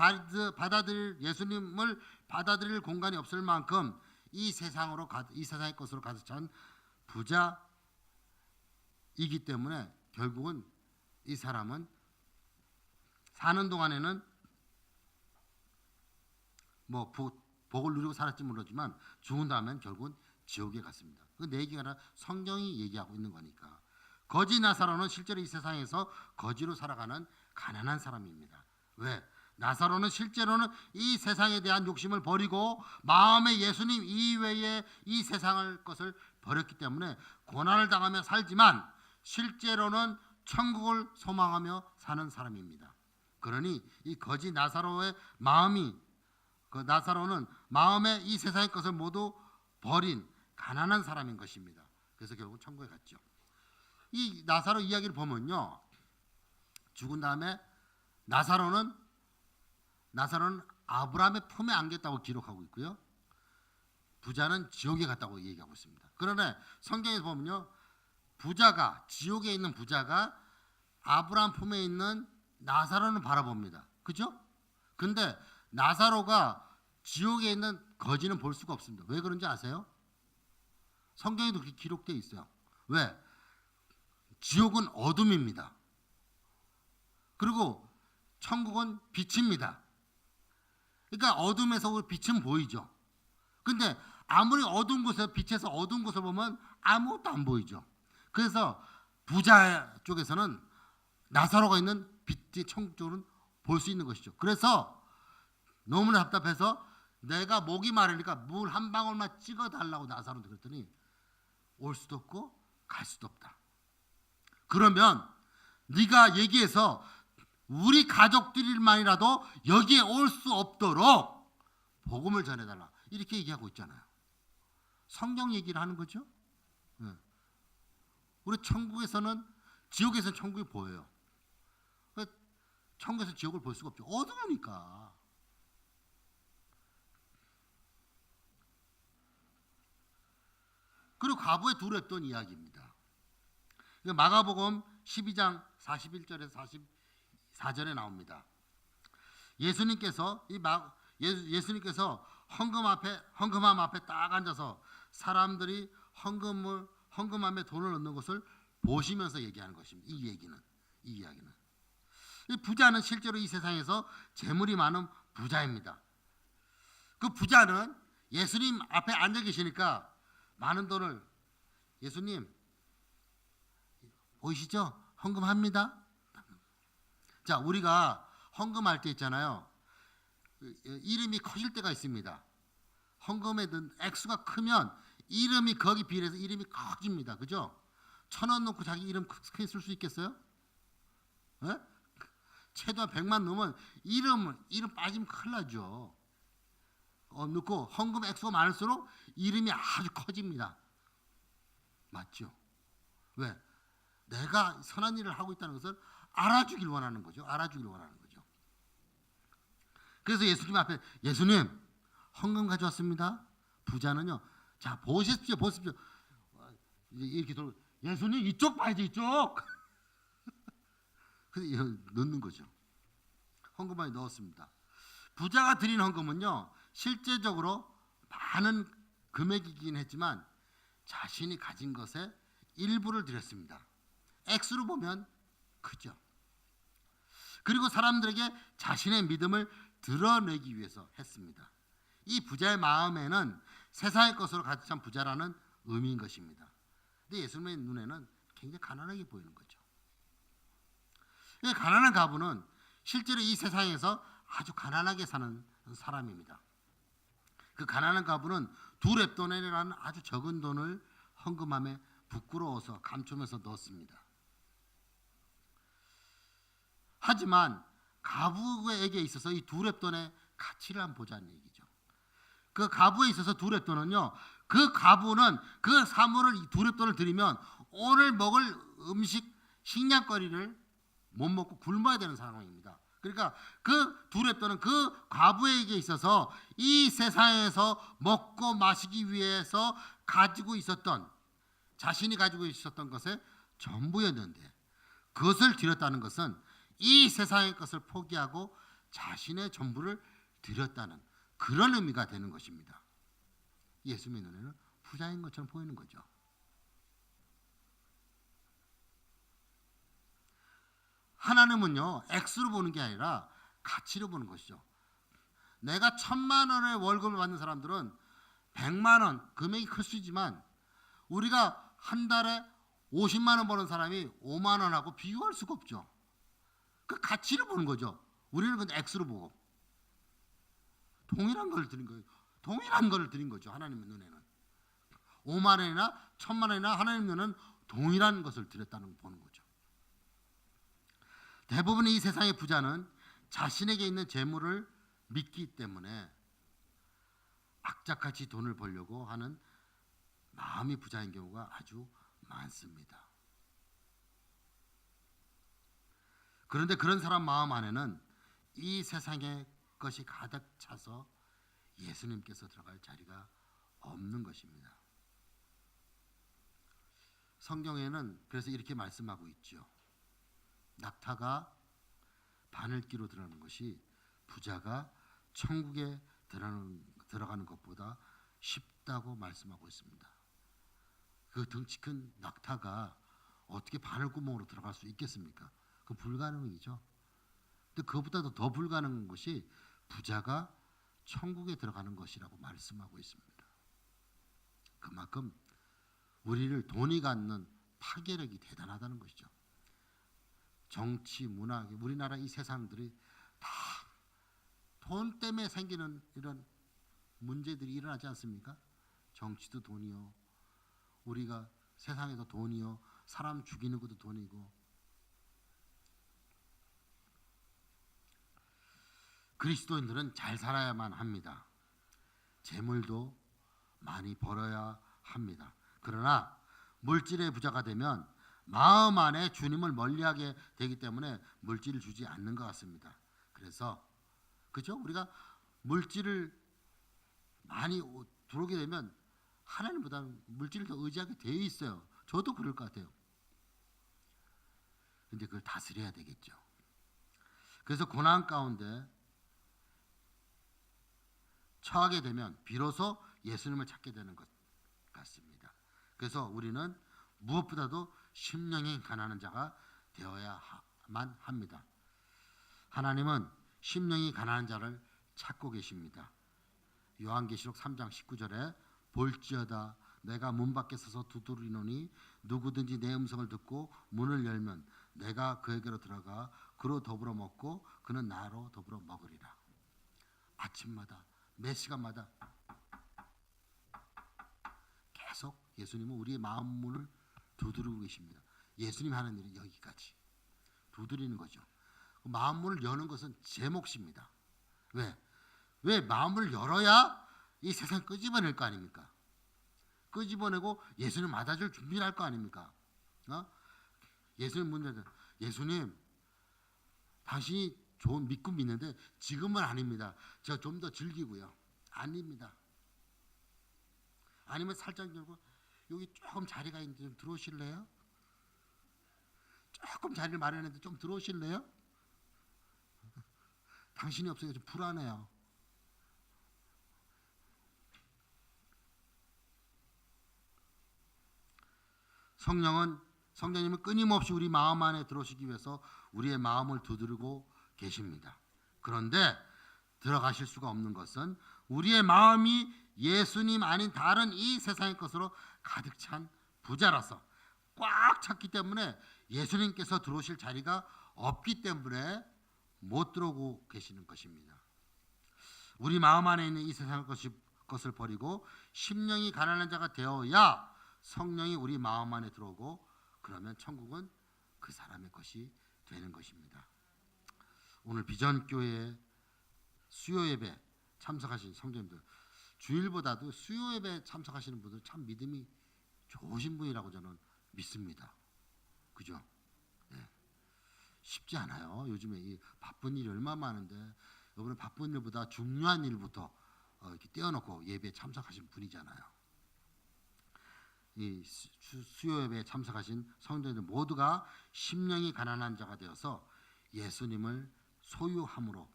받아들일 공간이 없을 만큼 이 세상의 것으로 가득 찬 부자이기 때문에 결국은 이 사람은 사는 동안에는 복을 누리고 살았지 모르지만 죽은 다음엔 결국은 지옥에 갔습니다. 그 내 얘기가 아니라 성경이 얘기하고 있는 거니까. 거지 나사로는 실제로 이 세상에서 거지로 살아가는 가난한 사람입니다. 왜? 나사로는 실제로는 이 세상에 대한 욕심을 버리고 마음에 예수님 이외의 이 세상의 것을 버렸기 때문에 고난을 당하며 살지만 실제로는 천국을 소망하며 사는 사람입니다. 그러니 이 거지 나사로의 나사로는 마음에 이 세상의 것을 모두 버린 가난한 사람인 것입니다. 그래서 결국 천국에 갔죠. 이 나사로 이야기를 보면요, 죽은 다음에 나사로는 아브라함의 품에 안겼다고 기록하고 있고요. 부자는 지옥에 갔다고 얘기하고 있습니다. 그러나 성경에서 보면요, 부자가, 지옥에 있는 부자가 아브라함 품에 있는 나사로는 바라봅니다. 그죠? 근데 나사로가 지옥에 있는 거지는 볼 수가 없습니다. 왜 그런지 아세요? 성경에도 그렇게 기록되어 있어요. 왜? 지옥은 어둠입니다. 그리고 천국은 빛입니다. 그러니까 어둠에서 빛은 보이죠. 근데 아무리 어두운 곳에서 빛에서 어두운 곳을 보면 아무것도 안 보이죠. 그래서 부자 쪽에서는 나사로가 있는 빛의 천국 쪽은 볼 수 있는 것이죠. 그래서 너무나 답답해서 내가 목이 마르니까 물 한 방울만 찍어달라고 나사로한테 그랬더니 올 수도 없고 갈 수도 없다. 그러면 네가 얘기해서 우리 가족들만이라도 여기에 올 수 없도록 복음을 전해달라. 이렇게 얘기하고 있잖아요. 성경 얘기를 하는 거죠. 우리 천국에서는, 지옥에서는 천국이 보여요. 천국에서 지옥을 볼 수가 없죠. 어두우니까. 그리고 과부의 두렵던 이야기입니다. 마가복음 12장 41절에서 44절에 나옵니다. 예수님께서 헌금함 앞에 딱 앉아서 사람들이 헌금함에 돈을 넣는 것을 보시면서 얘기하는 것입니다. 이 이야기는 이 부자는 실제로 이 세상에서 재물이 많은 부자입니다. 그 부자는 예수님 앞에 앉아 계시니까 많은 돈을, 예수님 보이시죠? 헌금합니다. 자, 우리가 헌금할 때 있잖아요. 이름이 커질 때가 있습니다. 헌금에 든 액수가 크면 이름이 거기 비례해서 이름이 커집니다. 그죠? 1,000원 넣고 자기 이름 크게 쓸 수 있겠어요? 네? 최소한 100만 넣으면 이름 빠지면 큰일 나죠. 넣고 헌금 액수가 많을수록 이름이 아주 커집니다. 맞죠? 왜? 내가 선한 일을 하고 있다는 것을 알아주길 원하는 거죠. 그래서 예수님 앞에, 예수님 헌금 가져왔습니다. 부자는요, 자 보십시오. 이렇게 돌고, 예수님 이쪽 봐야지, 이쪽. 그래서 넣는 거죠. 헌금함에 넣었습니다. 부자가 드린 헌금은요, 실제적으로 많은 금액이긴 했지만 자신이 가진 것의 일부를 드렸습니다. 액수로 보면 크죠. 그리고 사람들에게 자신의 믿음을 드러내기 위해서 했습니다. 이 부자의 마음에는 세상의 것으로 가득 찬 부자라는 의미인 것입니다. 근데 예수님의 눈에는 굉장히 가난하게 보이는 거죠. 가난한 과부는 실제로 이 세상에서 아주 가난하게 사는 사람입니다. 그 가난한 과부는 두 렙돈이라는 아주 적은 돈을 헌금함에 부끄러워서 감추면서 넣었습니다. 하지만 과부에게 있어서 이 두 렙돈의 가치를 한번 보자는 얘기죠. 그 과부에 있어서 두 렙돈은요, 그 과부는 그 사물을, 이 두 렙돈을 드리면 오늘 먹을 음식, 식량거리를 못 먹고 굶어야 되는 상황입니다. 그러니까 그 두 렙돈은 그 과부에게 있어서 이 세상에서 먹고 마시기 위해서 자신이 가지고 있었던 것의 전부였는데, 그것을 드렸다는 것은 이 세상의 것을 포기하고 자신의 전부를 드렸다는 그런 의미가 되는 것입니다. 예수님의 눈에는 부자인 것처럼 보이는 거죠. 하나님은요, 액수로 보는 게 아니라 가치로 보는 것이죠. 내가 1,000만 원의 월급을 받는 사람들은 100만 원, 금액이 클 수 있지만 우리가 한 달에 50만 원 버는 사람이 5만 원하고 비교할 수가 없죠. 그 가치를 보는 거죠. 우리는 근데 액수로 보고 동일한 걸 드린 거예요. 동일한 걸 드린 거죠. 하나님의 눈에는 5만 원이나 1,000만 원이나 하나님 눈에는 동일한 것을 드렸다는 걸 보는 거죠. 대부분의 이 세상의 부자는 자신에게 있는 재물을 믿기 때문에 악착같이 돈을 벌려고 하는 마음이 부자인 경우가 아주 많습니다. 그런데 그런 사람 마음 안에는 이 세상의 것이 가득 차서 예수님께서 들어갈 자리가 없는 것입니다. 성경에는 그래서 이렇게 말씀하고 있죠. 낙타가 바늘기로 들어가는 것이 부자가 천국에 들어가는 것보다 쉽다고 말씀하고 있습니다. 그 덩치 큰 낙타가 어떻게 바늘구멍으로 들어갈 수 있겠습니까? 그 불가능이죠. 근데 그것보다도 더 불가능한 것이 부자가 천국에 들어가는 것이라고 말씀하고 있습니다. 그만큼 우리를 돈이 갖는 파괴력이 대단하다는 것이죠. 정치, 문화, 우리나라 이 세상들이 다 돈 때문에 생기는 이런 문제들이 일어나지 않습니까? 정치도 돈이요, 우리가 세상에도 돈이요, 사람 죽이는 것도 돈이고. 그리스도인들은 잘 살아야만 합니다. 재물도 많이 벌어야 합니다. 그러나 물질의 부자가 되면 마음 안에 주님을 멀리하게 되기 때문에 물질을 주지 않는 것 같습니다. 그래서 그죠? 우리가 물질을 많이 들어오게 되면 하나님보다는 물질을 더 의지하게 되어 있어요. 저도 그럴 것 같아요. 근데 그걸 다스려야 되겠죠. 그래서 고난 가운데 처하게 되면 비로소 예수님을 찾게 되는 것 같습니다. 그래서 우리는 무엇보다도 심령이 가난한 자가 되어야만 합니다. 하나님은 심령이 가난한 자를 찾고 계십니다. 요한계시록 3장 19절에 볼지어다 내가 문 밖에 서서 두드리노니 누구든지 내 음성을 듣고 문을 열면 내가 그에게로 들어가 그로 더불어 먹고 그는 나로 더불어 먹으리라. 아침마다 매 시간마다 계속 예수님은 우리의 마음 문을 두드리고 계십니다. 예수님이 하는 일은 여기까지 두드리는 거죠. 마음 문을 여는 것은 제 몫입니다. 왜 마음을 열어야 이 세상 끄집어낼 거 아닙니까? 끄집어내고 예수님 맞아줄 준비를 할 거 아닙니까? 예수님 문제는 예수님 당신이 좋은 믿고 믿는데 지금은 아닙니다. 제가 좀 더 즐기고요. 아닙니다. 아니면 살짝 열고 여기 조금 자리가 있는데 좀 들어오실래요? 조금 자리를 마련했는데 좀 들어오실래요? 당신이 없으니까 좀 불안해요. 성령님은 끊임없이 우리 마음 안에 들어오시기 위해서 우리의 마음을 두드리고 계십니다. 그런데 들어가실 수가 없는 것은 우리의 마음이 예수님 아닌 다른 이 세상의 것으로 가득 찬 부자라서 꽉 찼기 때문에 예수님께서 들어오실 자리가 없기 때문에 못 들어오고 계시는 것입니다. 우리 마음 안에 있는 이 세상의 것을 버리고 심령이 가난한 자가 되어야 성령이 우리 마음 안에 들어오고 그러면 천국은 그 사람의 것이 되는 것입니다. 오늘 비전교회 수요예배 참석하신 성도님들, 주일보다도 수요예배 참석하시는 분들 참 믿음이 좋으신 분이라고 저는 믿습니다. 그죠? 네. 쉽지 않아요. 요즘에 이 바쁜 일이 얼마나 많은데 여러분 바쁜 일보다 중요한 일부터 이렇게 떼어놓고 예배에 참석하신 분이잖아요. 이 수요예배에 참석하신 성도들 모두가 심령이 가난한 자가 되어서 예수님을 소유함으로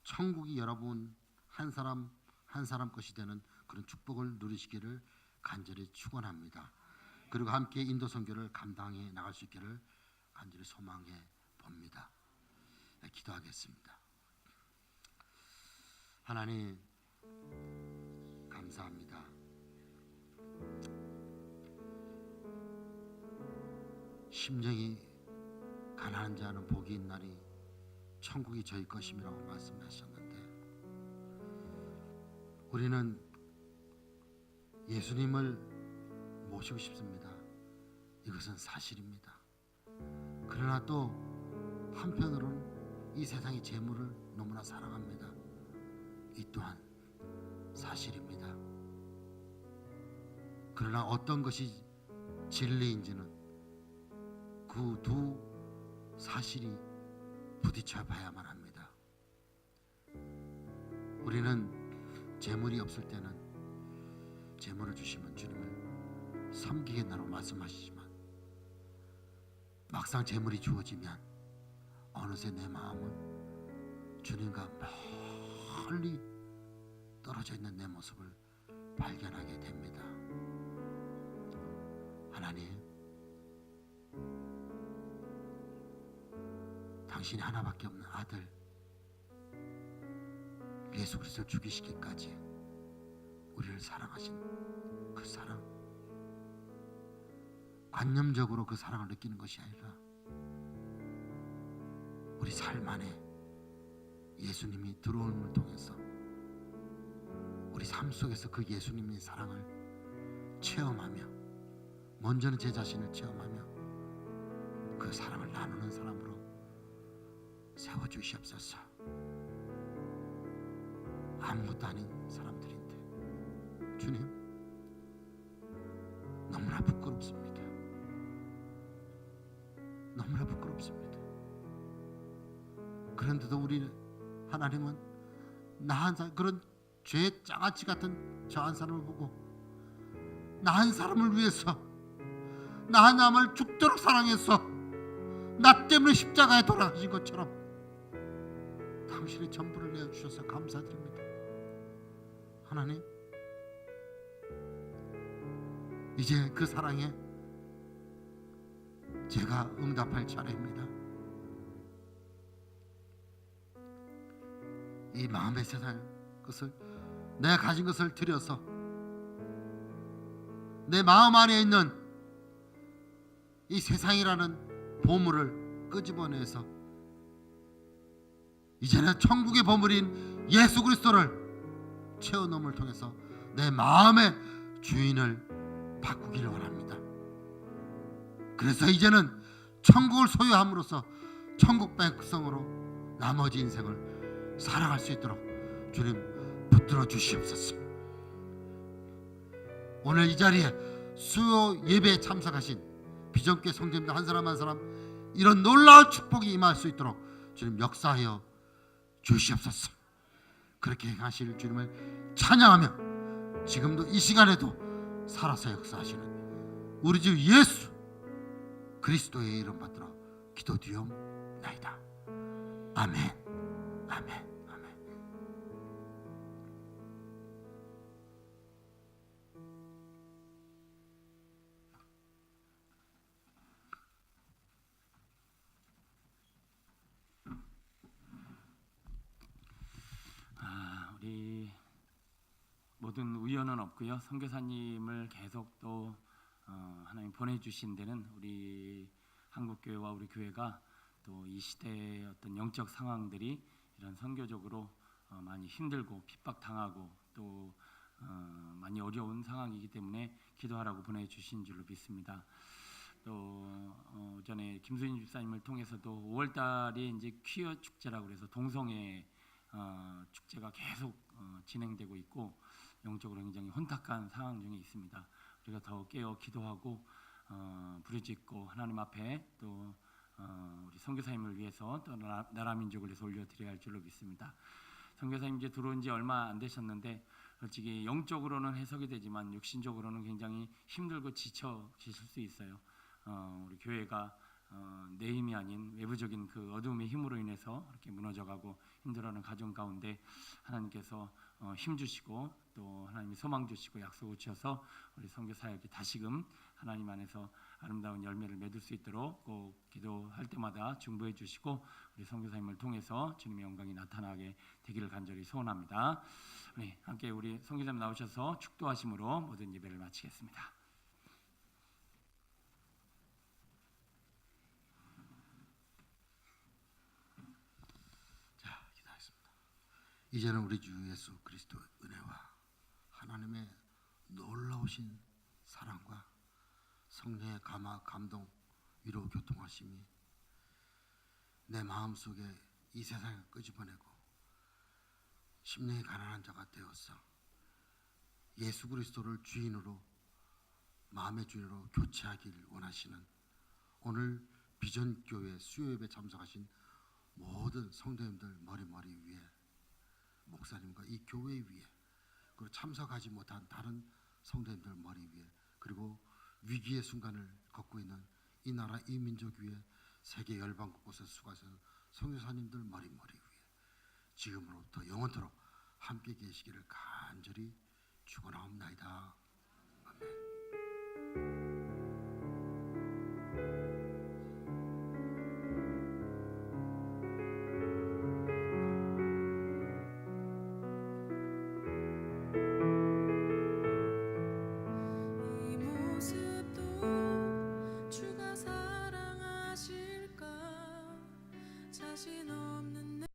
천국이 여러분 한 사람 한 사람 것이 되는 그런 축복을 누리시기를 간절히 축원합니다. 그리고 함께 인도 선교를 감당해 나갈 수 있기를 간절히 소망해 봅니다. 네, 기도하겠습니다. 하나님 감사합니다. 심령이 가난한 자는 복이 있나니 천국이 저희 것임이라고 말씀하셨는데 우리는 예수님을 모시고 싶습니다. 이것은 사실입니다. 그러나 또 한편으로는 이 세상의 재물을 너무나 사랑합니다. 이 또한 사실입니다. 그러나 어떤 것이 진리인지는 그 두 사실이 부딪혀 봐야만 합니다. 우리는 재물이 없을 때는 재물을 주시면 주님을 섬기겠나로 말씀하시지만 막상 재물이 주어지면 어느새 내 마음은 주님과 멀리 떨어져 있는 내 모습을 발견하게 됩니다. 하나님, 당신이 하나밖에 없는 아들 예수 그리스도를 죽이시기까지 우리를 사랑하신 그 사랑, 관념적으로 그 사랑을 느끼는 것이 아니라 우리 삶 안에 예수님이 들어옴을 통해서 우리 삶 속에서 그 예수님의 사랑을 체험하며, 먼저는 제 자신을 체험하며 그 사랑을 나누는 사람으로 세워주시옵소서. 아무것도 아닌 사람들인데 주님, 너무나 부끄럽습니다. 너무나 부끄럽습니다. 그런데도 우리 하나님은 나 한 사람, 그런 죄 장아찌 같은 저 한 사람을 보고 나 한 사람을 위해서, 나 한 사람을 죽도록 사랑해서 나 때문에 십자가에 돌아가신 것처럼 당신의 전부를 내어주셔서 감사드립니다. 하나님, 이제 그 사랑에 제가 응답할 차례입니다. 이 마음의 세상 것을, 내가 가진 것을 들여서 내 마음 안에 있는 이 세상이라는 보물을 끄집어내서 이제는 천국의 보물인 예수 그리스도를 채워넣음을 통해서 내 마음의 주인을 바꾸기를 원합니다. 그래서 이제는 천국을 소유함으로써 천국 백성으로 나머지 인생을 살아갈 수 있도록 주님 붙들어 주시옵소서. 오늘 이 자리에 수요 예배에 참석하신 비전교회 성도님들 한 사람 한 사람 이런 놀라운 축복이 임할 수 있도록 주님 역사하여 주시옵소서. 그렇게 행하실 주님을 찬양하며 지금도 이 시간에도 살아서 역사하시는 우리 주 예수 그리스도의 이름 받들어 기도드리옵나이다. 아멘. 아멘. 우리 모든 우연은 없고요. 선교사님을 계속 또 하나님 보내주신 데는 우리 한국교회와 우리 교회가 또 이 시대의 어떤 영적 상황들이 이런 선교적으로 많이 힘들고 핍박당하고 또 많이 어려운 상황이기 때문에 기도하라고 보내주신 줄로 믿습니다. 또 전에 김수인 집사님을 통해서도 5월달에 이제 퀴어 축제라고 그래서 동성애 축제가 계속 진행되고 있고 영적으로 굉장히 혼탁한 상황 중에 있습니다. 우리가 더 깨어 기도하고 부르짖고 하나님 앞에 또 우리 선교사님을 위해서 또 나라 민족을 위해서 올려드려야 할 줄로 믿습니다. 선교사님 이제 들어온 지 얼마 안 되셨는데 솔직히 영적으로는 해석이 되지만 육신적으로는 굉장히 힘들고 지쳐지실 수 있어요. 우리 교회가 내 힘이 아닌 외부적인 그 어둠의 힘으로 인해서 이렇게 무너져가고 힘들어하는 가정 가운데 하나님께서 힘 주시고 또 하나님이 소망 주시고 약속을 주셔서 우리 선교 사역이 다시금 하나님 안에서 아름다운 열매를 맺을 수 있도록 꼭 기도할 때마다 중보해 주시고 우리 선교사님을 통해서 주님의 영광이 나타나게 되기를 간절히 소원합니다. 네, 함께 우리 선교사님 나오셔서 축도하심으로 모든 예배를 마치겠습니다. 이제는 우리 주 예수 그리스도의 은혜와 하나님의 놀라우신 사랑과 성령의 감동, 위로, 교통하심이 내 마음속에 이 세상을 끄집어내고 심령이 가난한 자가 되어서 예수 그리스도를 주인으로, 마음의 주인으로 교체하기를 원하시는 오늘 비전교회 수요예배 참석하신 모든 성도님들 머리 위에 목사님과 이 교회 위에, 그리고 참석하지 못한 다른 성도님들 머리 위에, 그리고 위기의 순간을 걷고 있는 이 나라 이 민족 위에, 세계 열방 곳곳에서 수고하시는 선교사님들 머리 위에 지금으로부터 영원토록 함께 계시기를 간절히 축원하옵나이다. 아멘.